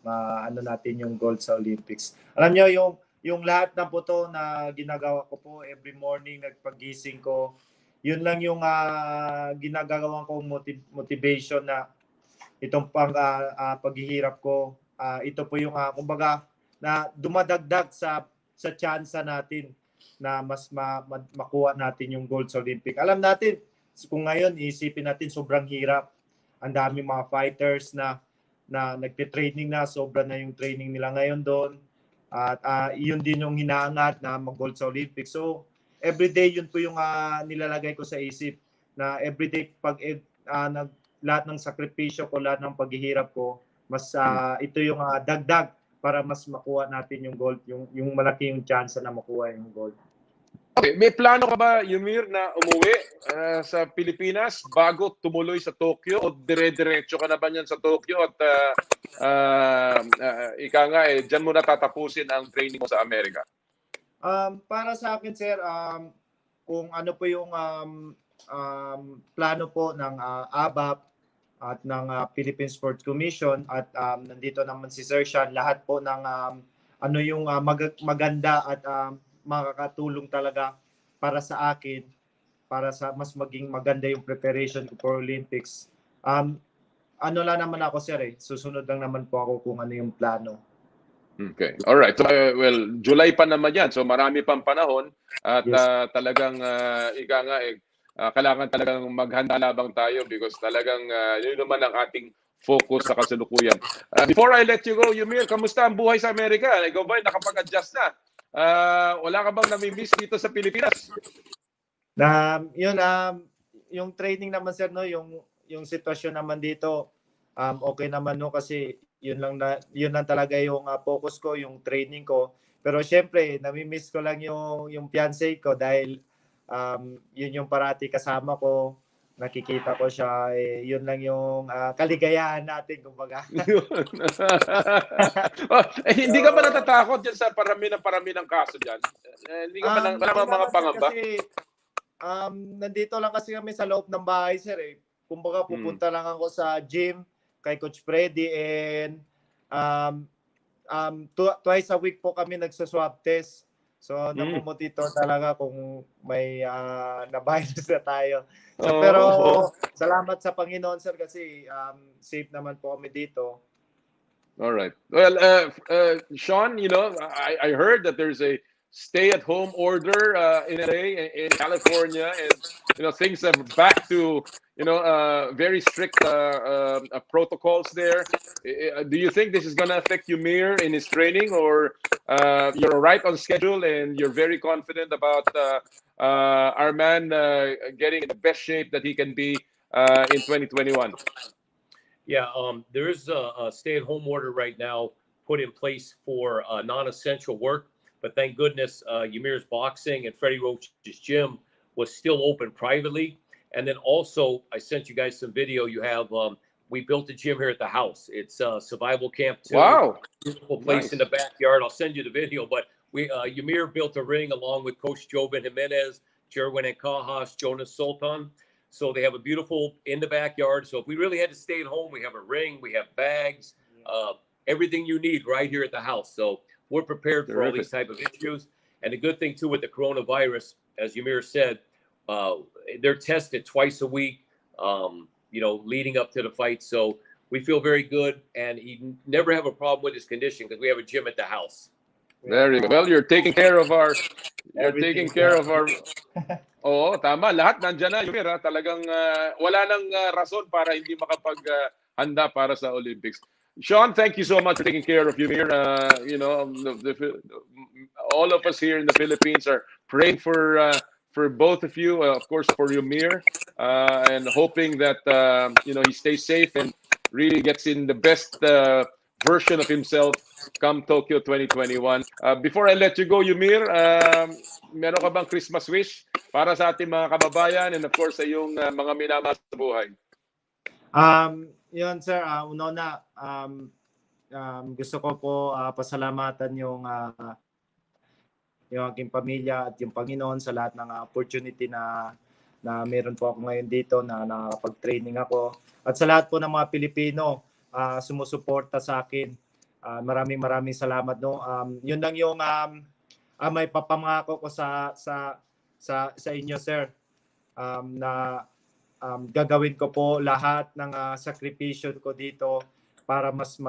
ano natin yung gold sa Olympics. Alam niyo, yung lahat na po to na ginagawa ko po every morning, nagpagising ko, yun lang yung ginagawa kong motivation na itong paghihirap ko. Ito po yung kumbaga na dumadagdag sa tsansa natin na mas makuha natin yung gold sa Olympic. Alam natin, kung ngayon isipin natin sobrang hirap. Ang dami mga fighters na nagte-training na, sobra na yung training nila ngayon doon. At yun din yung hinahangat na mag-gold sa Olympics. So, everyday yun po yung nilalagay ko sa isip na everyday pag lahat ng sakripisyo ko, lahat ng paghihirap ko, mas ito yung dagdag para mas makuha natin yung gold, yung malaki yung chance na makuha yung gold. Okay, may plano ka ba, Yumir, na umuwi sa Pilipinas bago tumuloy sa Tokyo o dire-diretso ka na ba niyan sa Tokyo at ika nga diyan mo na tatapusin ang training mo sa Amerika? Para sa akin, sir, kung ano po yung plano po ng ABAP at ng Philippine Sports Commission at nandito naman si Sir Sean, lahat po ng ano yung maganda at makakatulong talaga para sa akin, para sa mas maging maganda yung preparation ko for Olympics. Ano lang naman ako, sir, susunod lang naman po ako kung ano yung plano. Okay. All right. So, well, July pa naman yan. So marami pang panahon at Yes. talagang ika nga kailangan talagang maghanda labang tayo because talagang yun naman ang ating focus sa kasalukuyan. Before I let you go, Yumir, kamusta ang buhay sa Amerika? Ikaw ba nakapag-adjust na? Wala ka bang nami-miss dito sa Pilipinas? Yun, yung training naman, sir, no, yung sitwasyon naman dito, okay naman, no, kasi yun lang talaga yung focus ko, yung training ko. Pero syempre, nami-miss ko lang yung fiancé ko dahil yun yung parati kasama ko. Nakikita ko siya, yun lang yung kaligayahan natin, kumbaga. Hindi ka ba natatakot dyan sa parami ng kaso dyan? Hindi ka ba wala mga pangamba? Kasi, nandito lang kasi kami sa loob ng bahay, sir. Kumbaga, pupunta lang ako sa gym kay Coach Freddy and twice a week po kami nagsaswab test. So, namumonitor talaga kung may na-virus na tayo. So, pero salamat sa Panginoon, sir, kasi safe naman po kami dito. All right. Well, Sean, I heard that there's a stay-at-home order in LA, in California, and things are back to very strict protocols there. Do you think this is going to affect Yumir in his training, or you're right on schedule and you're very confident about our man getting in the best shape that he can be in 2021? Yeah, there is a stay-at-home order right now put in place for non-essential work. But thank goodness, Yumir's boxing and Freddie Roach's gym was still open privately. And then also, I sent you guys some video. You have we built a gym here at the house. It's Survival Camp 2. Wow, Beautiful place nice. in the backyard. I'll send you the video. But Ymir built a ring along with Coach Jovan Jimenez, Jerwin and Cajas, Jonas Sultan. So they have a beautiful in the backyard. So if we really had to stay at home, we have a ring, we have bags, everything you need right here at the house. So we're prepared for all these type of issues. And the good thing too with the coronavirus, as Ymir said, they're tested twice a week, leading up to the fight. So we feel very good, and he never have a problem with his condition because we have a gym at the house. Very good. Well, you're taking care of our. Oo, tama. Lahat nandiyan na, Yumir. Talagang wala nang rason para hindi makapag-handa para sa Olympics. Sean, thank you so much for taking care of Yumir. All of us here in the Philippines are praying for both of you, of course, for Yumir, and hoping that he stays safe and really gets in the best version of himself come Tokyo 2021. Before I let you go, Yumir, meron ka bang Christmas wish para sa ating mga kababayan and of course sa iyong mga minamahal sa buhay? Yun, sir, una gusto ko po pasalamatan yung aking pamilya at yung Panginoon sa lahat ng opportunity na meron po ako ngayon dito, na nakapag-training ako. At sa lahat po ng mga Pilipino sumusuporta sa akin. Maraming salamat, no. Yun lang yung may papangako ko sa inyo, sir. Na gagawin ko po lahat ng sakripisyo ko dito para mas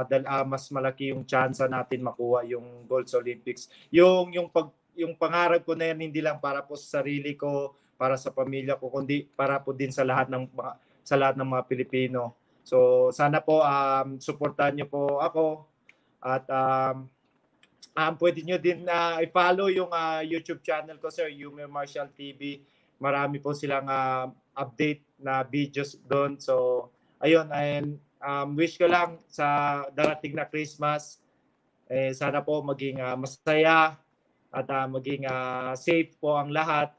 malaki yung chance natin makuha yung gold sa Olympics. Yung pangarap ko na yan, hindi lang para po sa sarili ko, para sa pamilya ko, kundi para po din sa lahat ng mga Pilipino. So sana po suportahan niyo po ako at pwede nyo din i-follow yung YouTube channel ko, sir, Yumir Marshall TV. Marami po silang update na videos doon. So, ayun, and wish ko lang sa darating na Christmas, sana po maging masaya at maging safe po ang lahat.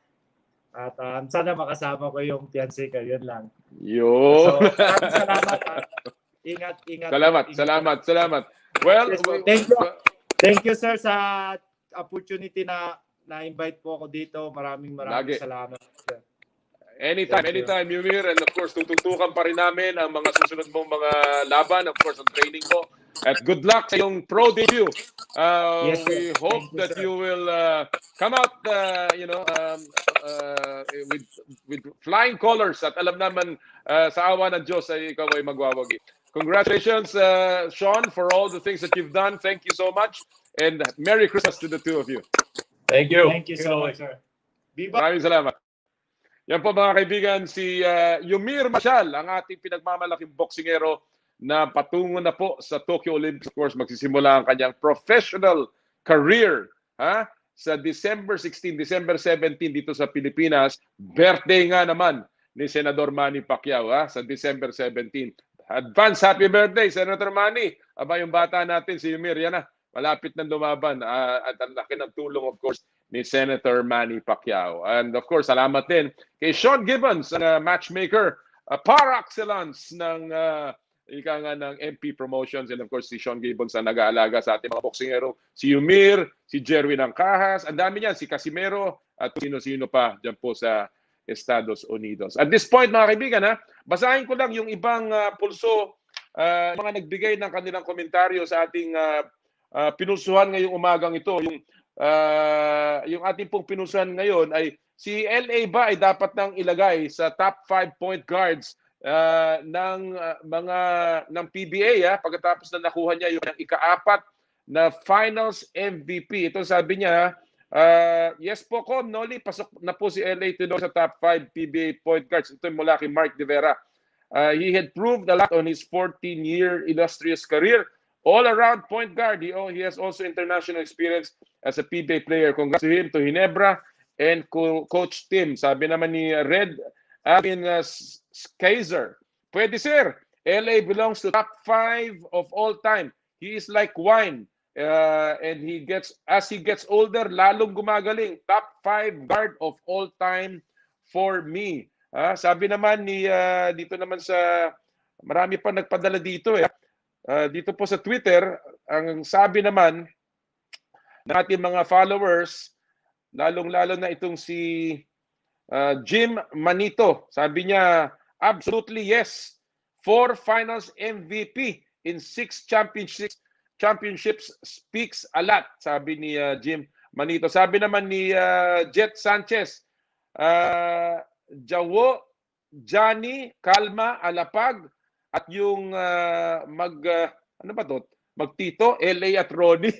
At sana makasama ko yung fiancé ko. Yun lang. Yo. So, maraming salamat. Ingat. Salamat. Well, Yes, po. Thank you, sir, sa opportunity na-invite po ako dito. Maraming Lagi. salamat, sir. Anytime, Yumir. And of course, tututukan pa rin namin ang mga susunod mong mga laban. Of course, ang training mo. At good luck sa iyong pro debut. Yes, sir. We hope Thank you, that sir. you will come out, with flying colors. At alam naman, sa awa ng Diyos, ay ikaw ay magwawagi. Congratulations, Sean, for all the things that you've done. Thank you so much. And Merry Christmas to the two of you. Thank you. Thank you so much, sir. Viva! Maraming salamat. Yan po mga kaibigan, si Yumir Marshall, ang ating pinagmamalaking boksingero na patungo na po sa Tokyo Olympics. Of course, magsisimula ang kanyang professional career sa December 16, December 17 dito sa Pilipinas. Birthday nga naman ni Senador Manny Pacquiao sa December 17. Advance happy birthday, Senator Manny. Aba, yung bata natin, si Yumir, yan na. Malapit na lumaban. At ang laki ng tulong, of course, ni Senator Manny Pacquiao. And of course, salamat din kay Sean Gibbons, ang matchmaker par excellence ng ng MP Promotions. And of course, si Sean Gibbons ang nag-aalaga sa ating mga boksingero. Si Yumir, si Jerwin Angcajas, ang dami niyan, si Casimero, at sino-sino pa dyan po sa Estados Unidos. At this point, mga kaibigan, basahin ko lang yung ibang pulso, mga nagbigay ng kanilang komentaryo sa ating pinulsuhan ngayong umagang ito. Yung ating pong pinulsuhan ngayon ay si LA ba ay dapat nang ilagay sa top 5 point guards ng PBA pagkatapos na nakuha niya yung ika-4 na Finals MVP. Ito sabi niya, yes po, Noli, pasok na po si LA Tudor sa top 5 PBA point guards. Ito mula kay Mark De Vera. He had proved a lot on his 14-year illustrious career. All-around point guard. He has also international experience as a PBA player. Congrats to him, to Ginebra, and Coach Tim. Sabi naman ni Red Alvin Kaiser, pwede sir, LA belongs to top 5 of all time. He is like wine. And as he gets older, lalong gumagaling. Top 5 guard of all time for me. Sabi naman ni dito naman sa marami pa nagpadala dito dito po sa Twitter, ang sabi naman ng ating mga followers, lalong-lalo na itong si Jim Manito. Sabi niya, absolutely yes. 4 Finals MVP in 6 championships speaks a lot, sabi ni Jim Manito. Sabi naman ni Jet Sanchez, Jawo, Johnny, Kalma, Alapag, at yung magtito, LA at Ronnie.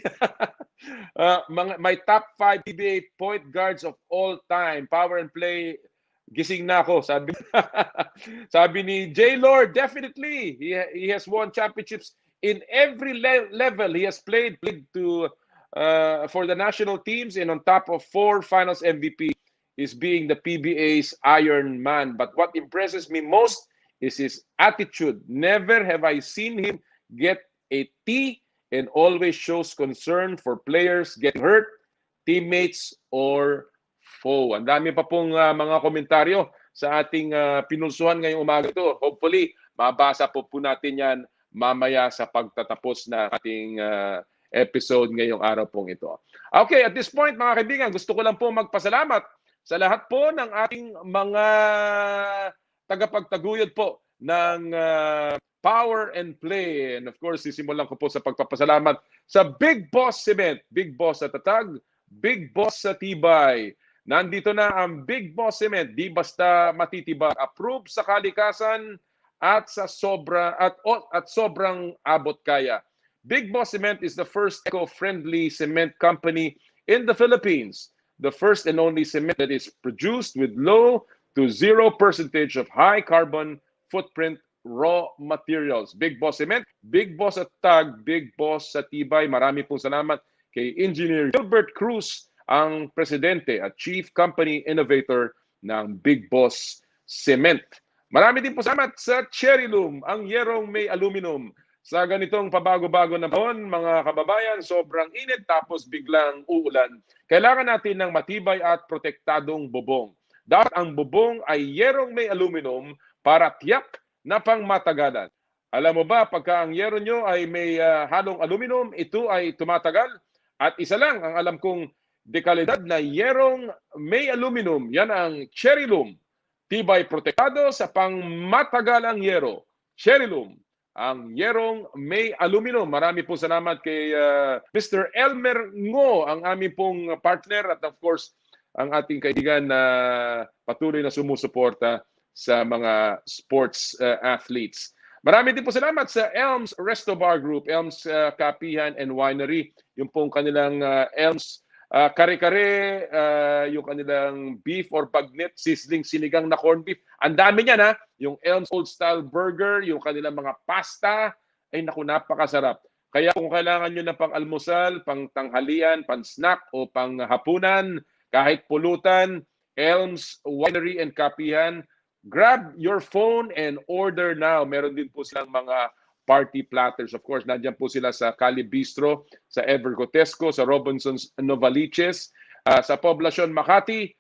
My top 5 PBA point guards of all time. Power and play, gising na ako, sabi. Sabi ni J. Lord, definitely. He has won championships in every level. He has played to for the national teams, and on top of 4 Finals MVP is being the PBA's Iron Man. But what impresses me most is his attitude. Never have I seen him get a T, and always shows concern for players getting hurt, teammates, or foe. Ang dami pa pong mga komentaryo sa ating pinulsuhan ngayong umaga ito. Hopefully, mabasa po natin yan mamaya sa pagtatapos na ating episode ngayong araw pong ito. Okay, at this point, mga kaibigan, gusto ko lang po magpasalamat sa lahat po ng ating mga tagapagtaguyod po ng Power and Play. And of course, sisimulan ko po sa pagpapasalamat sa Big Boss Cement, Big Boss sa tatag, Big Boss sa tibay. Nandito na ang Big Boss Cement, di basta matitibag, approved sa kalikasan at sa sobrang abot kaya. Big Boss Cement is the first eco-friendly cement company in the Philippines. The first and only cement that is produced with low to 0% of high carbon footprint raw materials. Big Boss Cement, Big Boss at Tag, Big Boss sa Tibay. Marami pong salamat kay Engineer Gilbert Cruz, ang presidente at chief company innovator ng Big Boss Cement. Marami din po salamat sa Cherry Loom, ang yerong may aluminum. Sa ganitong pabago-bago na panahon, mga kababayan, sobrang init tapos biglang uulan. Kailangan natin ng matibay at protektadong bubong. Dapat ang bubong ay yerong may aluminum para tiyak na pangmatagalan. Alam mo ba, pagka ang yero nyo ay may halong aluminum, ito ay tumatagal. At isa lang ang alam kong dekalidad na yerong may aluminum, yan ang Cherry Loom. Tibay protektado sa pangmatagalang yero. Cherry Loom, ang yerong may aluminum. Marami po salamat kay Mr. Elmer Ngo, ang aming pong partner at of course, ang ating kaibigan na patuloy na sumusuporta sa mga sports athletes. Marami din po salamat sa Elms Resto Bar Group, Elms Kapihan and Winery, yung pong kanilang Elms kare-kare, yung kanilang beef or bagnet, sizzling sinigang na corned beef. Ang dami niyan ha. Yung Elms Old Style Burger, yung kanilang mga pasta, ay naku, napakasarap. Kaya kung kailangan nyo ng pang-almusal, pang-tanghalian, pang-snack o pang-hapunan, kahit pulutan, Elms Winery and Kapihan, grab your phone and order now. Meron din po silang mga party platters. Of course, nandiyan po sila sa Cali Bistro, sa Evergotesco, sa Robinson's Novaliches, sa Poblacion Makati.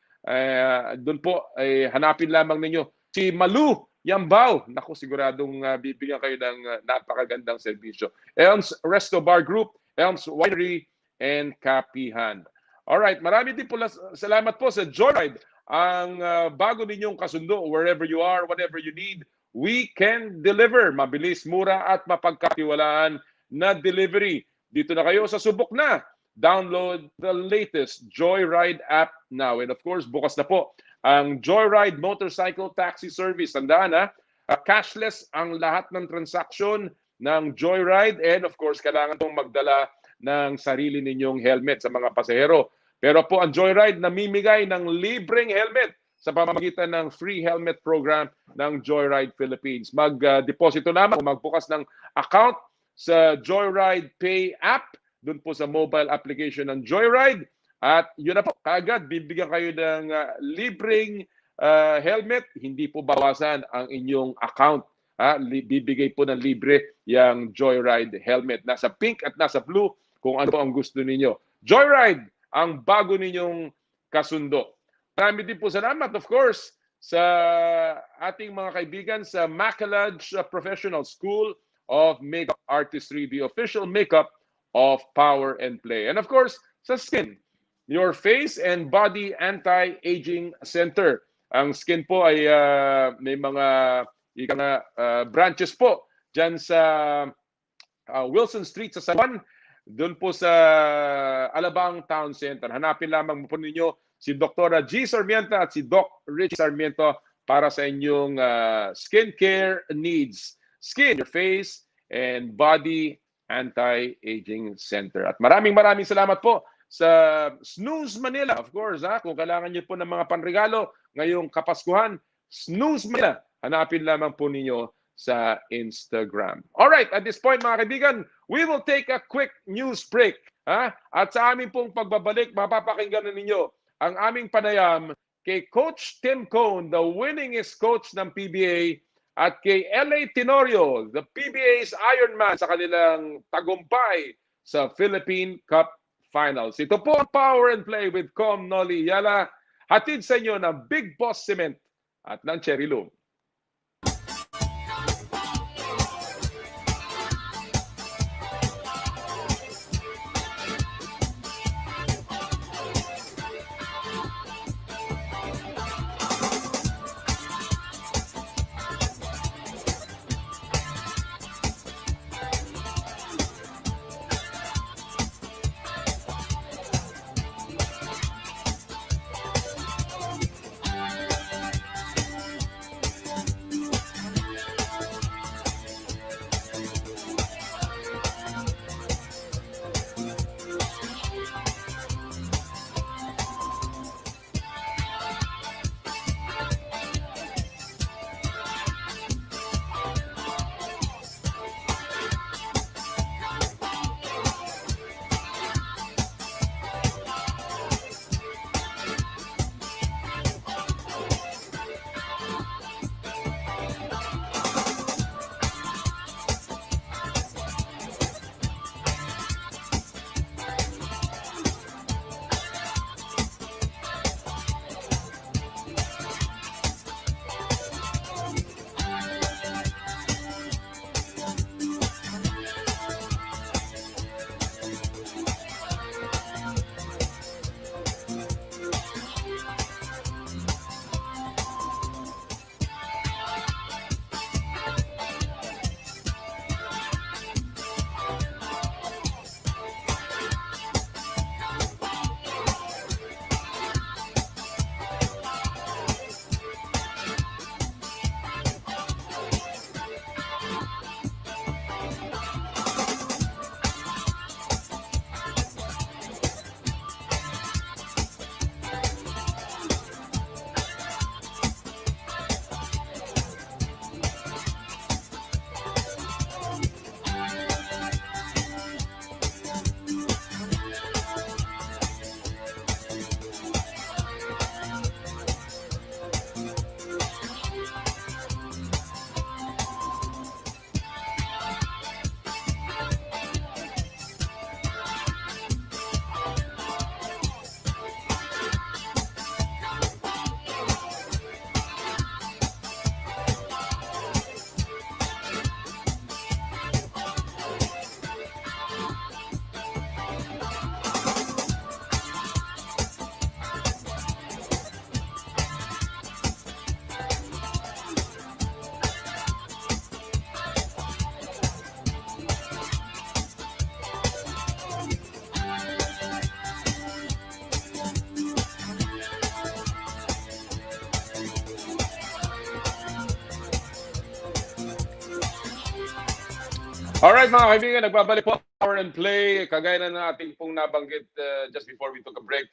Doon po, hanapin lamang ninyo si Malu Yambao. Naku, siguradong bibigyan kayo ng napakagandang serbisyo. Elms Resto Bar Group, Elms Winery, and Kapihan. Alright, marami din po salamat po sa Joyride, ang bago ninyong kasundo, wherever you are, whatever you need, we can deliver. Mabilis, mura at mapagkatiwalaan na delivery. Dito na kayo sa subok na. Download the latest Joyride app now. And of course, bukas na po ang Joyride Motorcycle Taxi Service. Tandaan ha, cashless ang lahat ng transaksyon ng Joyride. And of course, kailangan itong magdala ng sarili ninyong helmet sa mga pasahero. Pero po ang Joyride namimigay ng libreng helmet sa pamamagitan ng free helmet program ng Joyride Philippines. Mag-deposito lamang o magbukas ng account sa Joyride Pay app, dun po sa mobile application ng Joyride. At yun na po, kaagad bibigyan kayo ng libreng helmet. Hindi po bawasan ang inyong account. Bibigay po ng libre yung Joyride helmet. Nasa pink at nasa blue kung ano po ang gusto ninyo. Joyride, ang bago ninyong kasundo. Marami din po salamat, of course, sa ating mga kaibigan sa Makalaj Professional School of Makeup Artistry, the official makeup of Power and Play. And of course, sa Skin, your face and body anti-aging center. Ang Skin po ay may mga branches po dyan sa Wilson Street sa San Juan, doon po sa Alabang Town Center. Hanapin lamang po ninyo si Dr. G. Sarmiento at si Doc Rich Sarmiento para sa inyong skincare needs. Skin, your face, and body anti-aging center. At maraming salamat po sa Snooze Manila. Of course, kung kailangan nyo po ng mga panregalo ngayong Kapaskuhan, Snooze Manila. Hanapin lamang po ninyo sa Instagram. Alright, at this point mga kaibigan, we will take a quick news break. At sa aming pong pagbabalik, mapapakinggan na ninyo ang aming panayam kay Coach Tim Cone, the winningest coach ng PBA, at kay L.A. Tenorio, the PBA's Ironman sa kanilang tagumpay sa Philippine Cup Finals. Ito po ang Power and Play with Com Noli Yala, hatid sa inyo ng Big Boss Cement at ng Cherry Loom. Alright mga kaibigan, nagbabalik po ang Power and Play. Kagaya na ng ating pong nabanggit just before we took a break.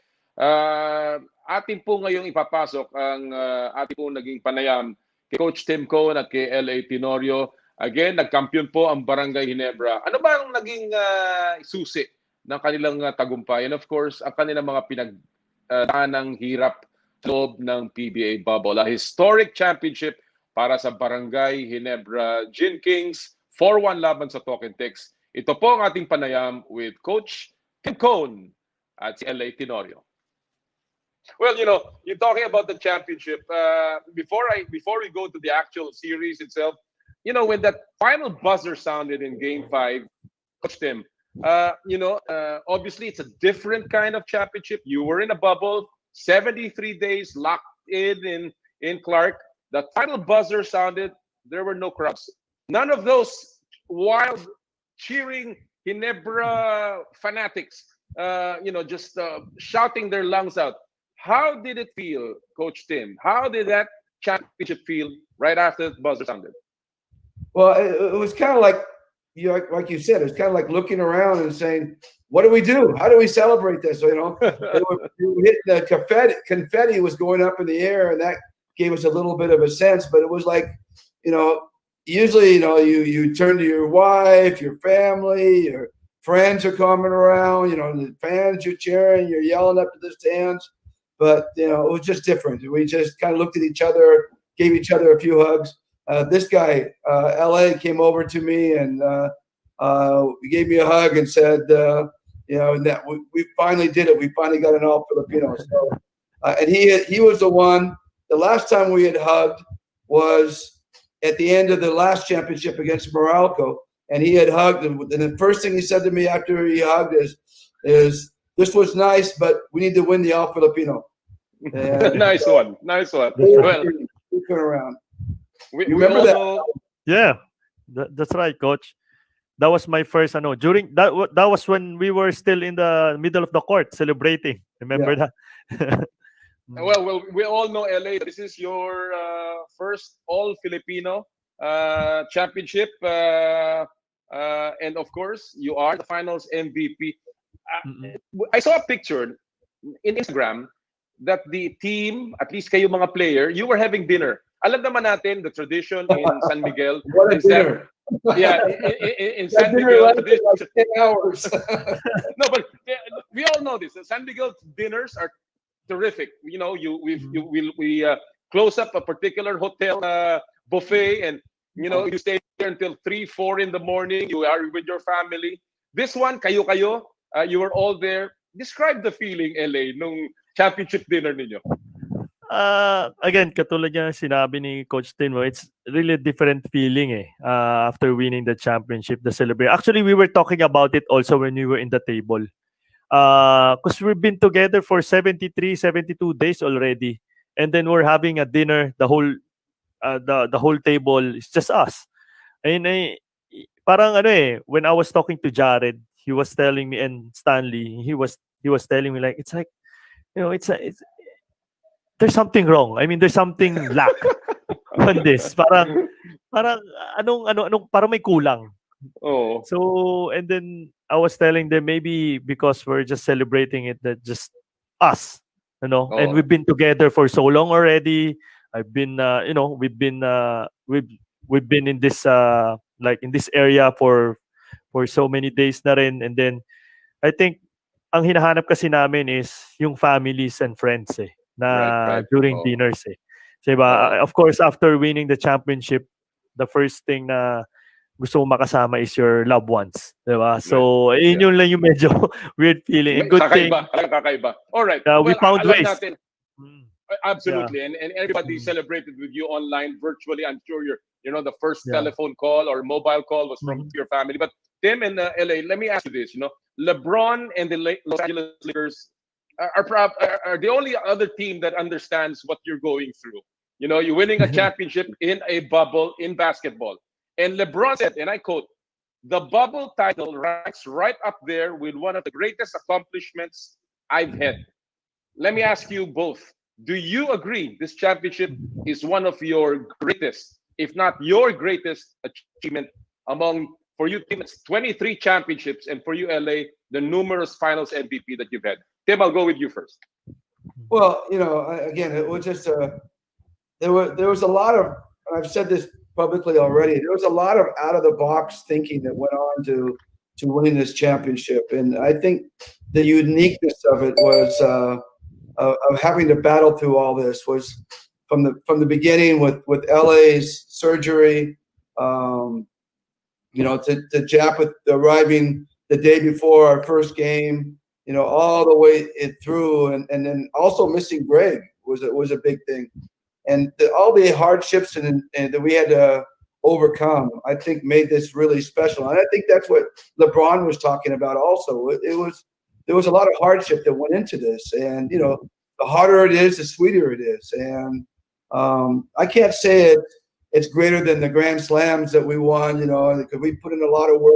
Ating po ngayong ipapasok ang ating po naging panayam kay Coach Tim Cone at kay L.A. Tenorio. Again, nagkampiyon po ang Barangay Ginebra. Ano ba ang naging susi ng kanilang tagumpay? And of course, ang kanilang mga pinagdaanang hirap sa loob ng PBA bubble. A historic championship para sa Barangay Ginebra Gin Kings. 4-1 laban sa Talk and Text. Ito po ang ating panayam with Coach Tim Cone at si L.A. Tenorio. Well, you're talking about the championship. Before we go to the actual series itself, when that final buzzer sounded in Game 5, Coach Tim, obviously it's a different kind of championship. You were in a bubble, 73 days locked in Clark. The final buzzer sounded, there were no crowds. None of those wild cheering Ginebra fanatics, just shouting their lungs out. How did it feel, Coach Tim? How did that championship feel right after the buzzer sounded? Well, it was kind of like like you said, it was kind of like looking around and saying, "What do we do? How do we celebrate this?" We hit the confetti was going up in the air, and that gave us a little bit of a sense. But it was like, usually, you turn to your wife, your family, your friends are coming around, the fans you're cheering, you're yelling up to the stands. But, it was just different. We just kind of looked at each other, gave each other a few hugs. This guy, LA, came over to me and he gave me a hug and said, that we finally did it. We finally got an All-Filipino. So, and he was the one, the last time we had hugged was at the end of the last championship against Meralco, and he had hugged him. And the first thing he said to me after he hugged is this was nice, but we need to win the All-Filipino. Nice one. Well, we turn around. We remember that? Yeah, that's right, Coach. That was my first. During that was when we were still in the middle of the court celebrating. Remember that? Well, we all know LA. This is your first all-Filipino championship, and of course, you are the finals MVP. I saw a picture in Instagram that the team, at least kayo mga player, you were having dinner. Alam naman natin the tradition in San Miguel. What a dinner! In San Miguel, like 10 hours. No, but we all know this. San Miguel dinners are terrific. We close up a particular hotel buffet, and you stay there until 3-4 in the morning. You are with your family. This one, kayo, you were all there. Describe the feeling, LA, nung championship dinner ninyo. Again, katulad niya sinabi ni Coach Tim, it's really a different feeling after winning the championship, the celebration. Actually, we were talking about it also when we were in the table. Because we've been together for 73, 72 days already, and then we're having a dinner. The whole table is just us. And parang when I was talking to Jared, he was telling me, and Stanley, he was telling me, like, it's like, it's there's something wrong. I mean, there's something lack on this. Parang parang may kulang. Oh. So, and then I was telling them maybe because we're just celebrating it, that just us, and we've been together for so long already. I've been, we've been in this, like in this area for so many days na rin. And then I think ang hinahanap kasi namin is yung families and friends na right. during dinners Diba? Of course, after winning the championship, the first thing na gusto mo makasama is your loved ones, diba? So, yun lang yung medyo weird feeling. And good kakaiba. All right. We found ways. Natin, absolutely. Yeah. And everybody celebrated with you online, virtually. I'm sure the first telephone call or mobile call was from your family. But Tim and LA, let me ask you this. LeBron and the Los Angeles Lakers are the only other team that understands what you're going through. You're winning a championship in a bubble in basketball. And LeBron said, and I quote, "The bubble title ranks right up there with one of the greatest accomplishments I've had." Let me ask you both. Do you agree this championship is one of your greatest, if not your greatest achievement among For you, Tim, it's 23 championships, and for you, LA, the numerous finals MVP that you've had. Tim, I'll go with you first. Well, again, it was just there was a lot of, I've said this publicly already, there was a lot of out of the box thinking that went on to winning this championship, and I think the uniqueness of it was of having to battle through all this was from the beginning with LA's surgery, to Japeth arriving the day before our first game, all the way through, and then also missing Greg was a big thing, and all the hardships and that we had to overcome, I think, made this really special. And I think that's what LeBron was talking about also. There was a lot of hardship that went into this, and the harder it is, the sweeter it is. And I can't say it's greater than the Grand Slams that we won, because we put in a lot of work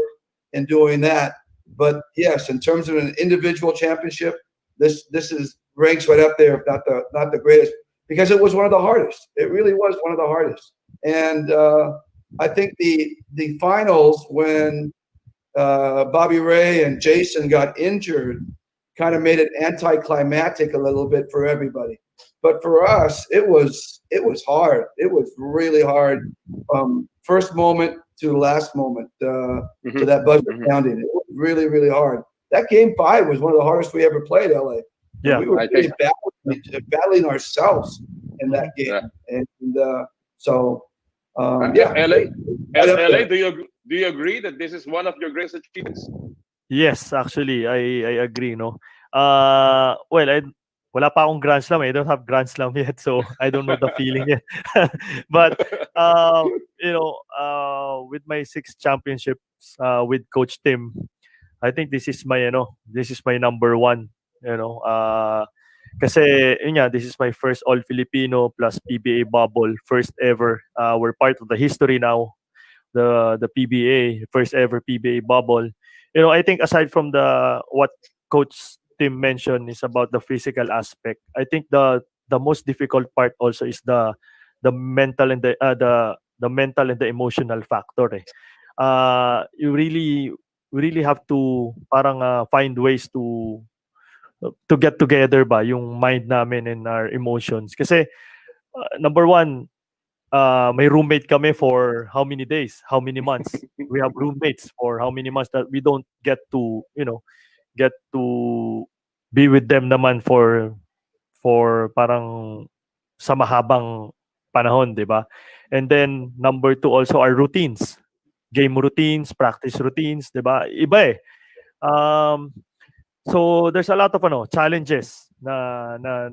in doing that. But yes, in terms of an individual championship, this is ranks right up there, if not the greatest, because it was one of the hardest. It really was one of the hardest. And I think the finals, when Bobby Ray and Jason got injured, kind of made it anticlimactic a little bit for everybody. But for us, it was hard. It was really hard from first moment to last moment to that buzzer sounding. It was really, really hard. That game 5 was one of the hardest we ever played, LA. Yeah, we were really battling ourselves in that game, and so LA, do you agree that this is one of your greatest achievements? Yes, actually, I agree, no. Wala pa akong Grand Slam. I don't have Grand Slam yet, so I don't know the feeling yet. But with my 6 championships with Coach Tim, I think this is my number one. Kasi this is my first All Filipino plus PBA bubble, first ever. We're part of the history now, the PBA, first ever PBA bubble. I think aside from what Coach Tim mentioned is about the physical aspect, I think the most difficult part also is the mental and the mental and the emotional factor. You really have to find ways to get together ba yung mind namin and our emotions. Kasi number one, may roommate kami for how many days, how many months. We have roommates for how many months that we don't get to be with them naman for parang sa mahabang panahon, di ba? And then number 2 also our routines. Game routines, practice routines, di ba? Iba eh. So there's a lot of challenges na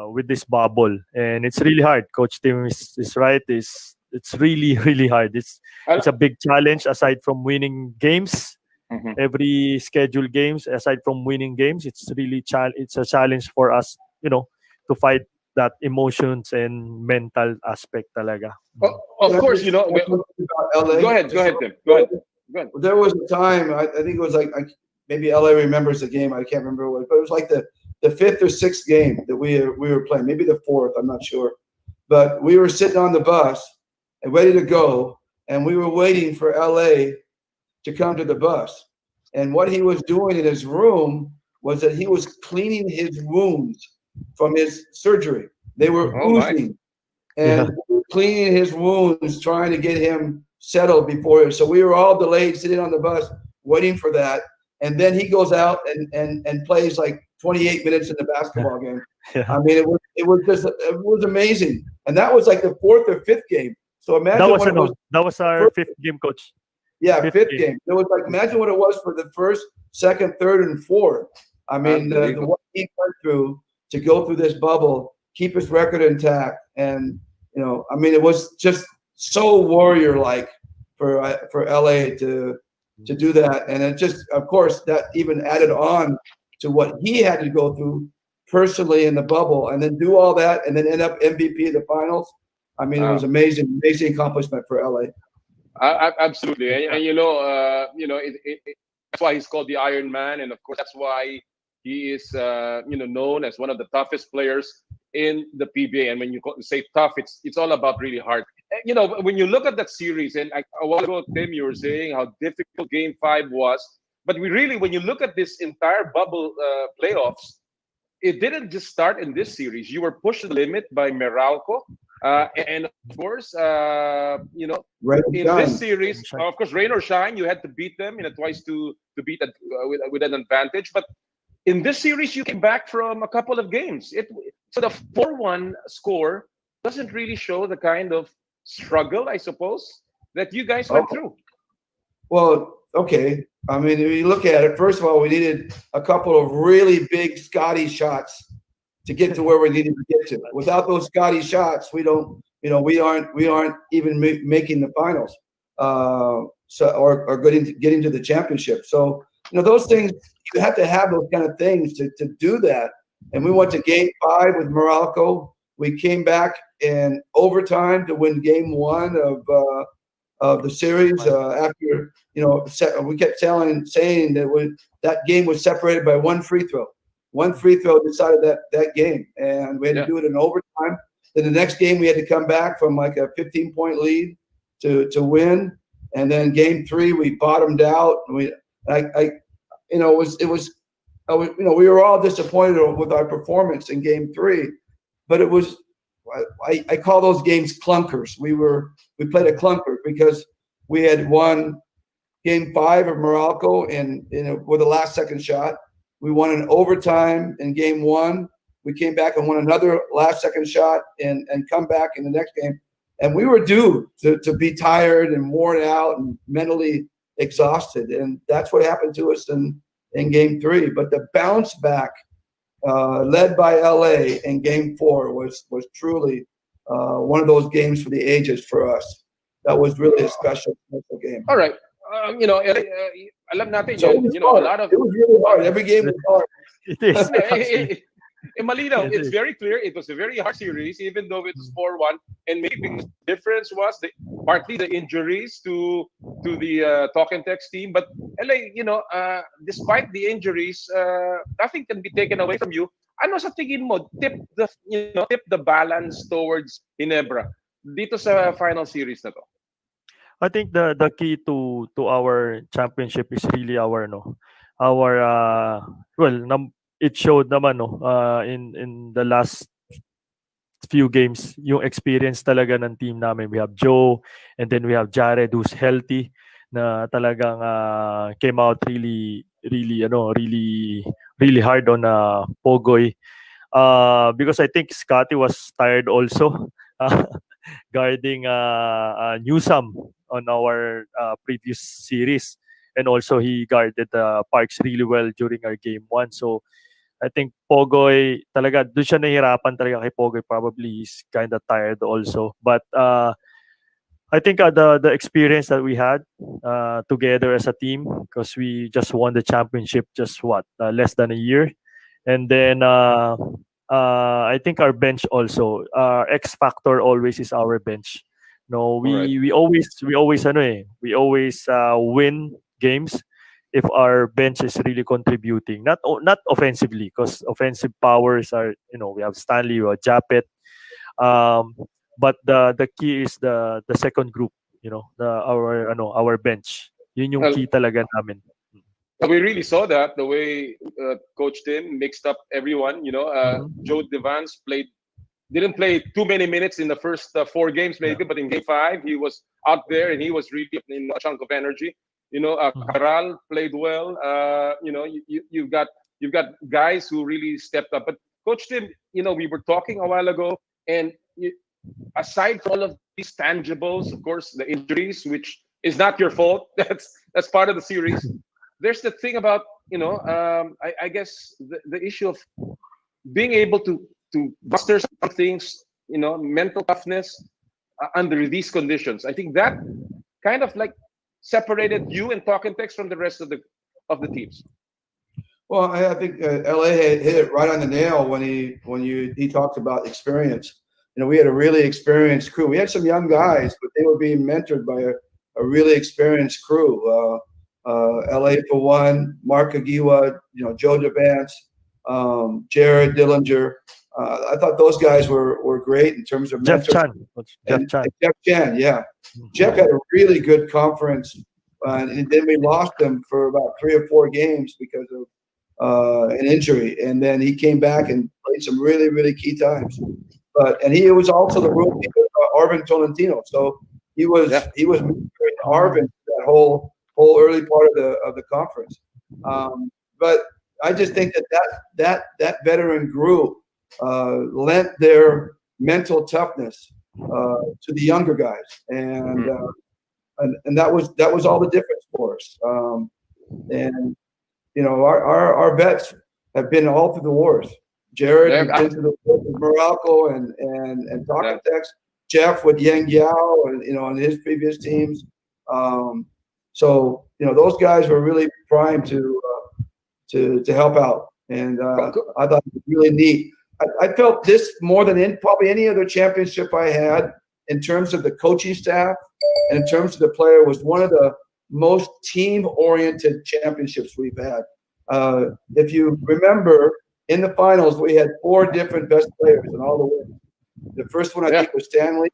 with this bubble, and it's really hard. Coach Tim is right. It's really, really hard. It's a big challenge aside from winning games. Every scheduled games, aside from winning games, it's really it's a challenge for us, to fight that emotions and mental aspect talaga. Of course, go ahead, Tim. Go ahead. There was a time, I think it was like, maybe LA remembers the game. I can't remember what, but it was like the 5th or 6th game that we were playing, maybe the 4th, I'm not sure. But we were sitting on the bus and ready to go, and we were waiting for LA to come to the bus. And what he was doing in his room was that he was cleaning his wounds from his surgery. They were oozing. And we were cleaning his wounds, trying to get him settled before. So we were all delayed, sitting on the bus, waiting for that. And then he goes out and plays like 28 minutes in the basketball game. Yeah. I mean, it was amazing. And that was like the 4th or 5th game. So imagine that was our 5th game, Coach. Yeah, 5th game. It was like, imagine what it was for the 1st, 2nd, 3rd, and 4th. I mean, the what he went through to go through this bubble, keep his record intact, and I mean, it was just so warrior-like for LA to do that, and it just, of course, that even added on to what he had to go through personally in the bubble, and then do all that, and then end up MVP of the finals. I mean, it was amazing accomplishment for LA. Absolutely, and that's why he's called the Iron Man, and of course that's why he is known as one of the toughest players in the PBA. And when you say tough, it's all about really hard. when you look at that series, and a while ago, Tim, you were saying how difficult Game 5 was. But when you look at this entire bubble playoffs, it didn't just start in this series. You were pushed to the limit by Meralco. And of course, Rain or in shine. this series, of course, rain or shine, you had to beat them twice to beat with an advantage. But in this series, you came back from a couple of games. So the 4-1 score doesn't really show the kind of struggle, I suppose, that you guys went through. Well, okay. I mean, if you look at it, first of all, we needed a couple of really big Scotty shots to get to where we needed to get to. Without those Scotty shots, we aren't even making the finals, or getting to the championship. So those things, you have to have those kind of things to do that. And we went to Game 5 with Meralco. We came back in overtime to win Game 1 of the series. After we kept saying that that game was separated by one free throw. One free throw decided that game, and we had to do it in overtime. Then the next game we had to come back from like a 15-point lead to win, and then Game 3 we bottomed out. We were all disappointed with our performance in Game 3, but it was I call those games clunkers. We played a clunker because we had won Game 5 of Meralco with the last second shot. We won in overtime in Game 1. We came back and won another last second shot and come back in the next game. And we were due to be tired and worn out and mentally exhausted. And that's what happened to us in Game 3. But the bounce back, led by LA in Game 4, was truly one of those games for the ages for us. That was really a special game. All right. Alam natin So yun, a lot of it was really hard. Every game was hard. It is. Malinaw, It it's is. very clear it was a very hard series, even though it was 4-1. And maybe the difference was partly the injuries to the Talk and Text team. But LA, despite the injuries, nothing can be taken away from you. Ano sa tingin mo tip the balance towards Ginebra dito sa final series na to? I think the key to our championship is really it showed naman in the last few games yung experience talaga ng team namin. We have Joe, and then we have Jared who's healthy, na talagang came out really hard on Pogoy, because I think Scotty was tired also guarding Newsome on our previous series, and also he guarded Parks really well during our Game 1. So I think Pogoy talaga, doon siya nahihirapan talaga kay Pogoy. Probably he's kind of tired also. But I think the experience that we had together as a team, because we just won the championship just less than a year. And then I think our bench also, X factor always is our bench. We always win games if our bench is really contributing, not offensively, because offensive powers are, we have Stanley, we have Japet, but the key is the second group, our bench. Yun yung key talaga namin. We really saw that the way Coach Tim mixed up everyone. Joe Devance didn't play too many minutes in the first 4 games, maybe, but in Game 5 he was out there and he was really in a chunk of energy. Caral played well. You've got guys who really stepped up. But Coach Tim, we were talking a while ago, and aside from all of these tangibles, of course, the injuries, which is not your fault. That's part of the series. There's the thing about I guess the issue of being able to muster some things, mental toughness under these conditions. I think that kind of like separated you and Talk and Text from the rest of the teams. Well, I think LA hit it right on the nail when he talked about experience. We had a really experienced crew. We had some young guys, but they were being mentored by a really experienced crew. LA for one, Mark Aguiwa, Joe Devance, Jared Dillinger, I thought those guys were great in terms of Jeff mentorship. Chan. Coach Jeff And Chan. Jeff Chan, yeah. Jeff had a really good conference, and then we lost him for about 3 or 4 games because of an injury, and then he came back and played some really, really key times. And he was also the rookie of Arvin Tolentino, so he was mentoring Arvin that whole early part of the conference. But I just think that veteran group lent their mental toughness to the younger guys, and that was all the difference for us. And you know, our vets have been all through the wars. Jared has been to the wars with Morocco and Talkatex. Jeff with Yang Yao, and you know, on his previous teams. So you know, those guys were really primed to help out, and I thought it was really neat. I felt this more than probably any other championship I had, in terms of the coaching staff and in terms of the player, was one of the most team-oriented championships we've had. If you remember, in the finals, we had 4 different best players in all the wins. The first one, I think, was Stanley.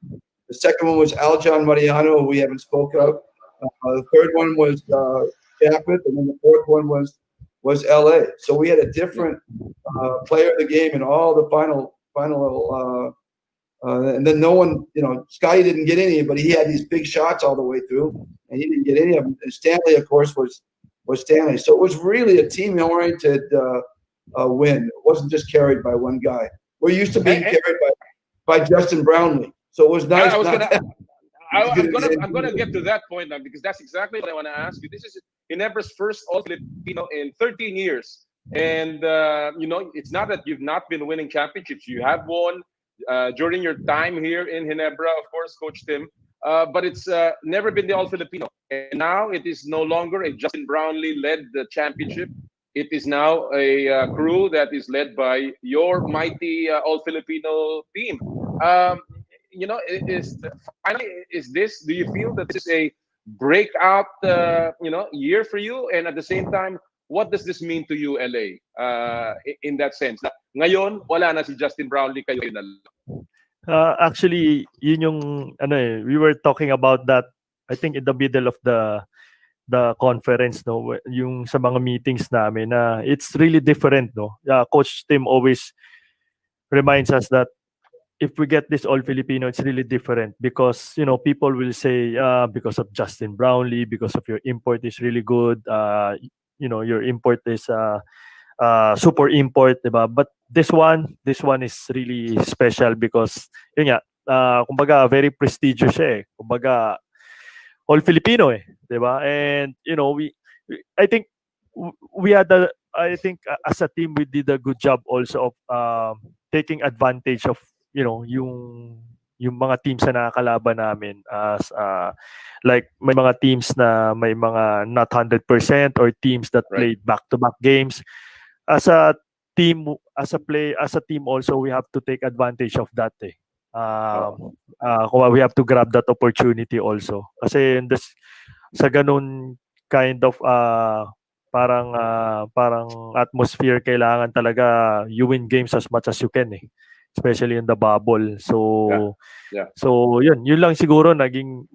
The second one was Aljon Mariano, who we haven't spoke of. The third one was Japeth, and then the fourth one was LA. So we had a different player of the game in all the final. And then no one, you know, Scotty didn't get any, but he had these big shots all the way through, and he didn't get any of them. And Stanley, of course, was Stanley. So it was really a team-oriented win. It wasn't just carried by one guy. We're used to being carried by Justin Brownlee. So it was nice. I'm gonna get to that point now, because that's exactly what I want to ask you. This is Ginebra's first All-Filipino in 13 years, and you know, it's not that you've not been winning championships. You have won during your time here in Ginebra, of course, Coach Tim. But it's never been the All-Filipino, and now it is no longer a Justin Brownlee-led championship. It is now a crew that is led by your mighty All-Filipino team. You know, do you feel that this is a breakout, you know, year for you? And at the same time, what does this mean to you, LA, in that sense? Ngayon, wala na si Justin Brownlee, kayo na lang. Actually, yun yung we were talking about that, I think, in the middle of the conference, no, yung sa mga meetings namin, na it's really different, no. Coach Tim always reminds us that if we get this All-Filipino, it's really different, because, you know, people will say, because of Justin Brownlee, because of your import is really good, you know, your import is super import, diba? But this one is really special, because yun nga, kumbaga very prestigious siya eh. Kumbaga All-Filipino eh, diba? And you know, I think as a team we did a good job also of taking advantage of, you know, yung mga teams na nakakalaban namin, as like may mga teams na may mga not 100%, or teams that played back-to-back games. As a team also, we have to take advantage of that eh. We have to grab that opportunity also, kasi sa ganun kind of parang atmosphere, kailangan talaga you win games as much as you can eh, especially in the bubble. So so yun lang siguro naging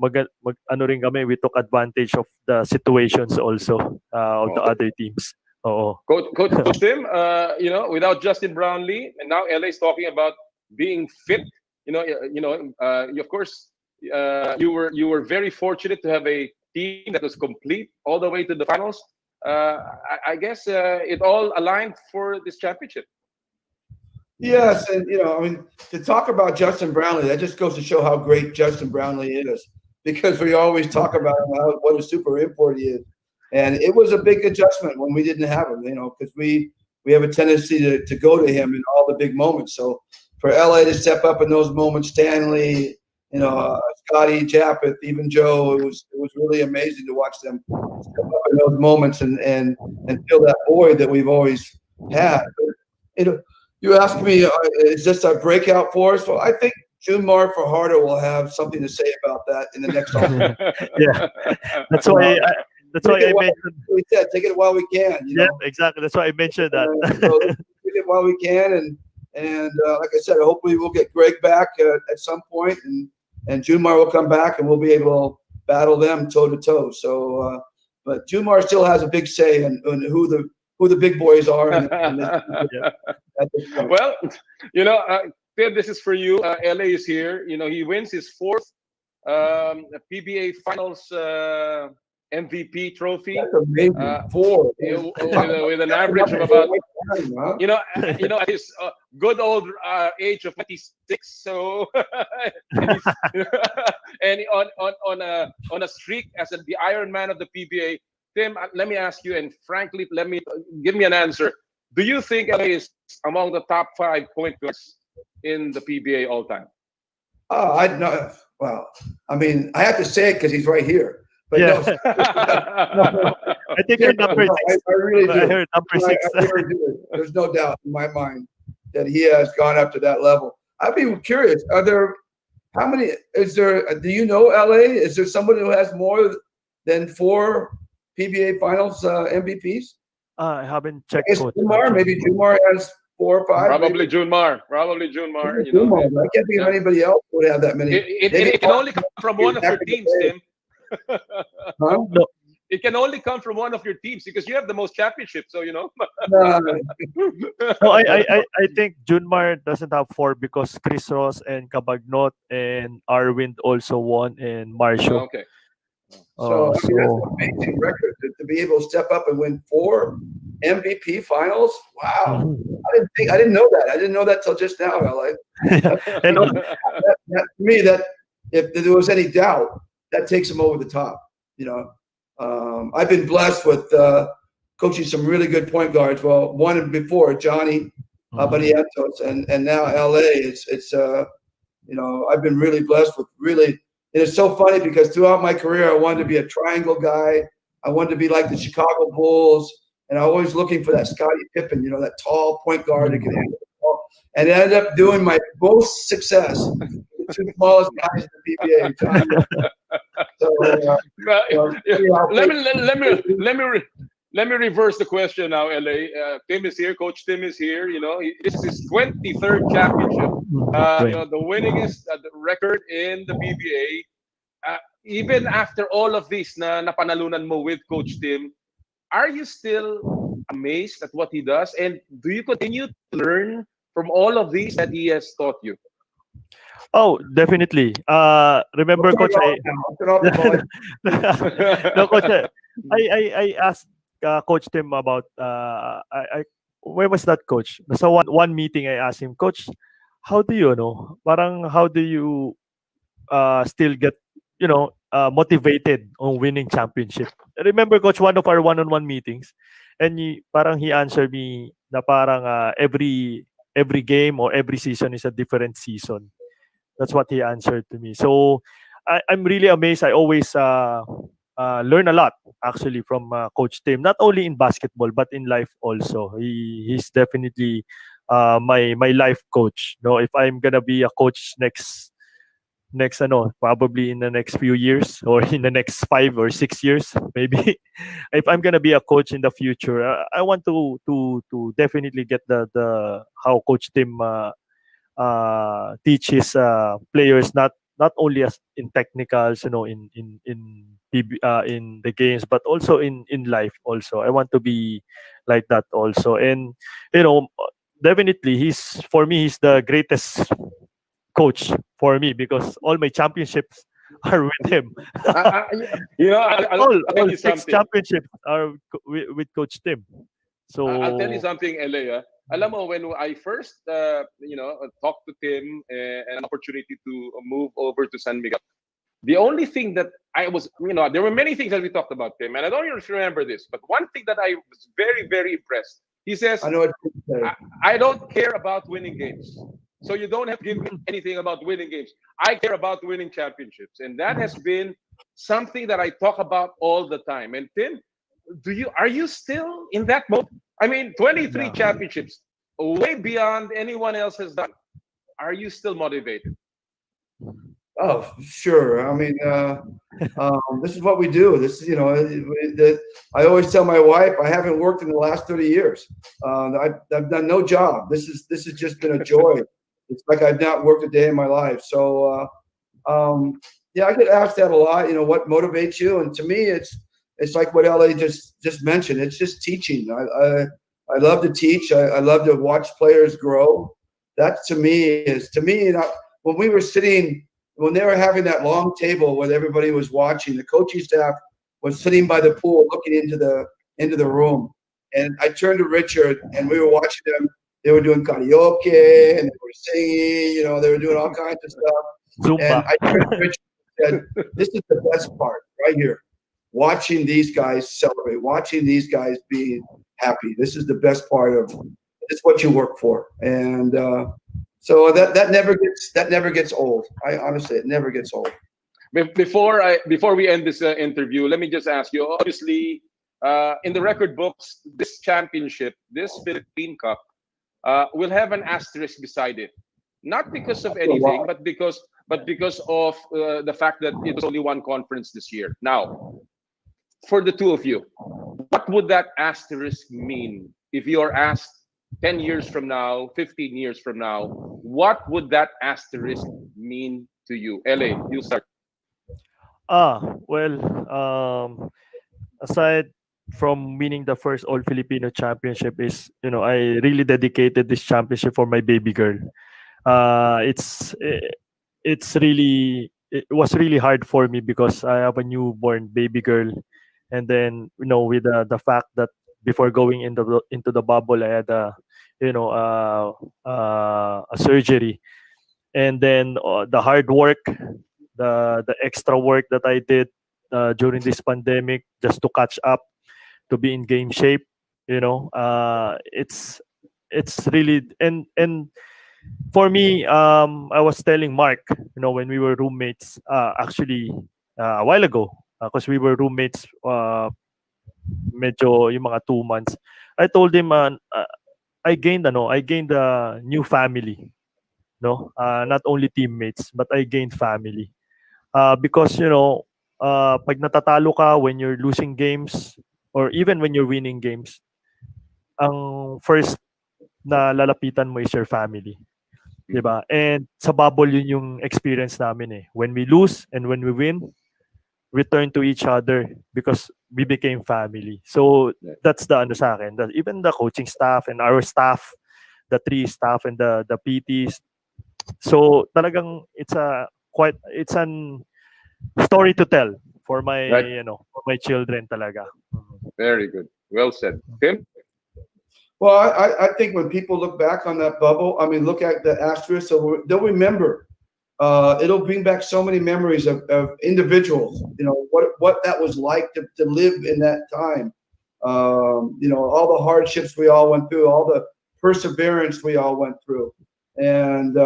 ano rin kami, we took advantage of the situations also of the other teams. Coach Tim, you know, without Justin Brownlee, and now LA is talking about being fit. You know, of course, you were very fortunate to have a team that was complete all the way to the finals. I guess it all aligned for this championship. Yes, and you know, I mean, to talk about Justin Brownlee, that just goes to show how great Justin Brownlee is, because we always talk about him, what a super import he is. And it was a big adjustment when we didn't have him, you know, because we have a tendency to go to him in all the big moments. So for LA to step up in those moments, Stanley, you know, Scotty, Japeth, even Joe, it was really amazing to watch them step up in those moments and fill that void that we've always had. But, you know, you ask me, is this a breakout for us? Well, I think Junmar Fajardo will have something to say about that in the next offseason. Yeah, that's why I mentioned. We said, take it while we can. You know? Yeah, exactly. That's why I mentioned that. So take it while we can, And like I said, hopefully we'll get Greg back at some point, and Jumar will come back, and we'll be able to battle them toe to toe. So, but Jumar still has a big say in who the big boys are. At this point. Well, Tim, this is for you. LA is here. He wins his fourth PBA Finals MVP trophy. That's amazing. Four. With an average of about, at his good old age of 26. So, and on a streak as the Iron Man of the PBA. Tim, let me ask you, and frankly, give me an answer. Do you think LA is among the top 5 point guards in the PBA all time? Oh, I know. Well, I mean, I have to say it because he's right here. But Yeah. no, I think you're number no, 6. I really do. I heard number 6. I really do. There's no doubt in my mind that he has gone up to that level. I'd be curious. Do you know LA? Is there someone who has more than 4 PBA Finals MVPs? I haven't I checked. guess Coach, Jumar, actually. maybe Jumar has 4 or 5. Probably Junmar. Maybe Jumar. I can't think of anybody else who would have that many. It can only come from one of your teams, Tim. Huh? No, It can only come from one of your teams because you have the most championships. So No, no, I think Junmar doesn't have 4 because Chris Ross and Cabagnot and Arwind also won, and Marshall. Okay. So, I mean, that's an amazing record to be able to step up and win 4 MVP finals. Wow. I didn't know that. I didn't know that till just now, LA. And To me, that if there was any doubt, that takes him over the top. I've been blessed with coaching some really good point guards. Well, one before, Johnny Barrientos, and now LA. I've been really blessed with really. And it's so funny because throughout my career, I wanted to be a triangle guy. I wanted to be like the Chicago Bulls, and I was always looking for that Scottie Pippen, that tall point guard that can handle the ball. And I ended up doing my most success with the 2 smallest guys in the PBA. Let me reverse the question now, LA. Tim is here. Coach Tim is here. This is his 23rd championship. The winningest record in the PBA. Even after all of this na napanalunan mo with Coach Tim, are you still amazed at what he does? And do you continue to learn from all of these that he has taught you? oh, definitely. Remember, Coach, no, Coach, I asked Coach Tim about where was that, Coach? So one meeting, I asked him, Coach, how do you how do you still get motivated on winning championship? Remember, Coach, one of our one-on-one meetings, and he answered me na parang every game or every season is a different season. That's what he answered to me. So I'm really amazed. I always learn a lot actually from Coach Tim, not only in basketball but in life also. He's definitely my life coach. If I'm gonna be a coach next probably in the next few years or in the next 5 or 6 years maybe, if I'm gonna be a coach in the future, I want to definitely get the how Coach Tim teaches players, not only as in technicals, in the games, but also in life also. I want to be like that also. And definitely he's the greatest coach for me because all my championships are with him. I'll tell all you 6 something. championships are with Coach Tim. So I'll tell you something, LA. Alam mo, when I first, talked to Tim and an opportunity to move over to San Miguel, the only thing that I was, there were many things that we talked about, Tim, and I don't even remember this, but one thing that I was very, very impressed. He says, I know what I don't care about winning games. So you don't have to give me anything about winning games. I care about winning championships. And that has been something that I talk about all the time. And Tim, are you still in that mode? I mean, 23 championships, way beyond anyone else has done. Are you still motivated? Oh, sure. I mean, this is what we do. This is, I always tell my wife, I haven't worked in the last 30 years. I've done no job. This has just been a joy. It's like I've not worked a day in my life. So, yeah, I get asked that a lot. What motivates you? And to me, it's like what LA just mentioned. It's just teaching. I love to teach. I love to watch players grow. That to me, when we were sitting. When they were having that long table where everybody was watching, the coaching staff was sitting by the pool looking into the room. And I turned to Richard and we were watching them. They were doing karaoke and they were singing, they were doing all kinds of stuff. Zumba. And I turned to Richard and said, this is the best part right here. Watching these guys celebrate, watching these guys be happy. This is the best part of it's what you work for. And so that never gets old. I honestly, it never gets old. Before we end this interview, let me just ask you. Obviously, in the record books, this championship, this Philippine Cup, will have an asterisk beside it. Not because of anything, but because of the fact that it was only one conference this year. Now, for the two of you, what would that asterisk mean if you are asked 10 years from now, 15 years from now, what would that asterisk mean to you? LA, you start. Aside from winning the first All Filipino Championship is, I really dedicated this championship for my baby girl. It was really hard for me because I have a newborn baby girl, and then with the fact that before going into the bubble, I had a surgery, and then the hard work, the extra work that I did during this pandemic just to catch up, to be in game shape. It's really and for me, I was telling Mark, when we were roommates, actually a while ago, because we were roommates. Medyo yung mga 2 months, I told him I gained a new family, not only teammates but I gained family, because pag natatalo ka, when you're losing games or even when you're winning games, ang first na lalapitan mo is your family, diba? And sa bubble yun yung experience namin when we lose and when we win, we turn to each other because we became family. So that's the ano sa akin, that even the coaching staff and our staff, the 3 staff and the PTs. So talagang it's an story to tell for my for my children talaga. Very good. Well said. Tim? Well, I think when people look back on that bubble, look at the asterisk, so they'll remember. It'll bring back so many memories of individuals, what that was like to live in that time. All the hardships we all went through, all the perseverance we all went through. And,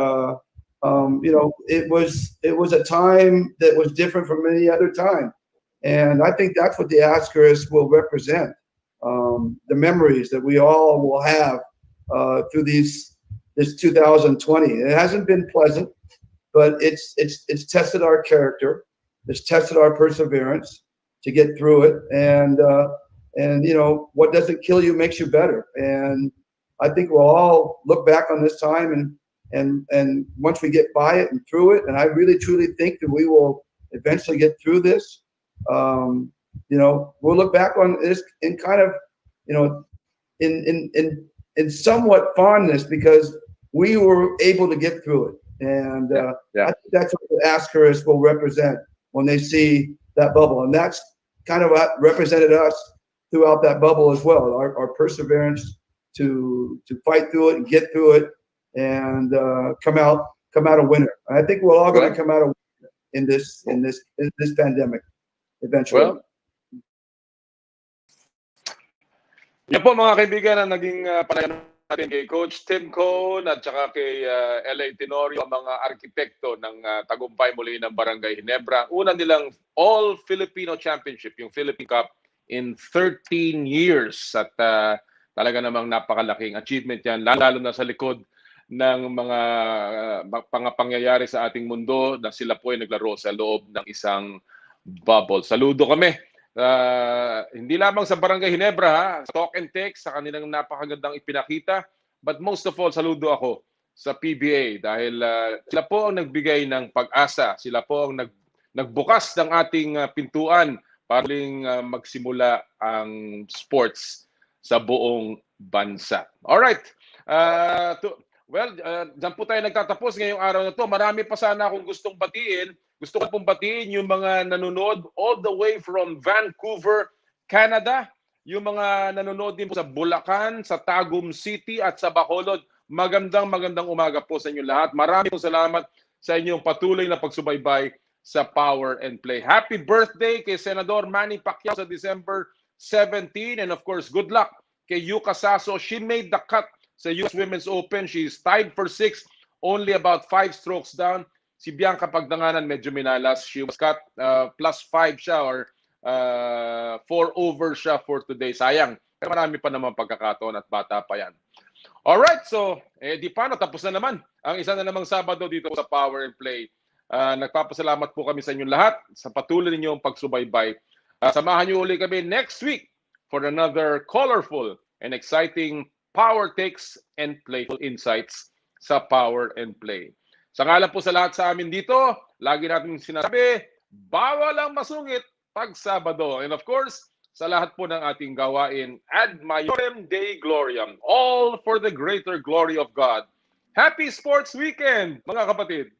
it was a time that was different from any other time. And I think that's what the asterisk will represent. The memories that we all will have through this 2020. It hasn't been pleasant, but it's tested our character. It's tested our perseverance to get through it. And what doesn't kill you makes you better. And I think we'll all look back on this time and once we get by it and through it, and I really truly think that we will eventually get through this. We'll look back on this in kind of, in somewhat fondness because we were able to get through it. And I think that's what the asterisk will represent when they see that bubble. And that's kind of what represented us throughout that bubble as well. Our perseverance to fight through it and get through it and come out a winner. And I think we're all going to come out a winner in this pandemic eventually. Well, yan po mga kaibigan ang naging panayan natin kay Coach Tim Cone at saka kay LA Tenorio, ang mga arkitekto ng tagumpay muli ng Barangay Ginebra. Una nilang All Filipino Championship, yung Philippine Cup in 13 years. At talaga namang napakalaking achievement yan, lalo na sa likod ng mga pangyayari sa ating mundo na sila po ay naglaro sa loob ng isang bubble. Saludo kami. Hindi lamang sa Barangay Ginebra, ha? Talk and text sa kanilang napakagandang ipinakita. But most of all, saludo ako sa PBA dahil sila po ang nagbigay ng pag-asa. Sila po ang nagbukas ng ating pintuan para magsimula ang sports sa buong bansa. Alright. Diyan po tayo nagtatapos ngayong araw na to. Marami pa sana akong gustong batiin. Gusto ko pong batiin yung mga nanonood all the way from Vancouver, Canada. Yung mga nanonood din po sa Bulacan, sa Tagum City at sa Bacolod. Magandang umaga po sa inyo lahat. Maraming salamat sa inyong patuloy na pagsubaybay sa Power and Play. Happy birthday kay Senador Manny Pacquiao sa December 17. And of course, good luck kay Yuka Saso. She made the cut sa US Women's Open. She's tied for 6th, only about 5 strokes down. Si Bianca Pagdanganan medyo minalas. She was cut +5 siya or 4 over siya for today. Sayang. Marami pa naman pagkakataon at bata pa yan. Alright, so di paano, tapos na naman ang isa na namang Sabado dito sa Power and Play. Nagpapasalamat po kami sa inyong lahat sa patuloy ninyong pagsubaybay. Samahan niyo uli kami next week for another colorful and exciting power takes and playful insights sa Power and Play. Sa ngalan po sa lahat sa amin dito, lagi natin sinasabi, bawal ang masungit pag Sabado. And of course, sa lahat po ng ating gawain, ad maiorem Dei gloriam, all for the greater glory of God. Happy Sports Weekend, mga kapatid!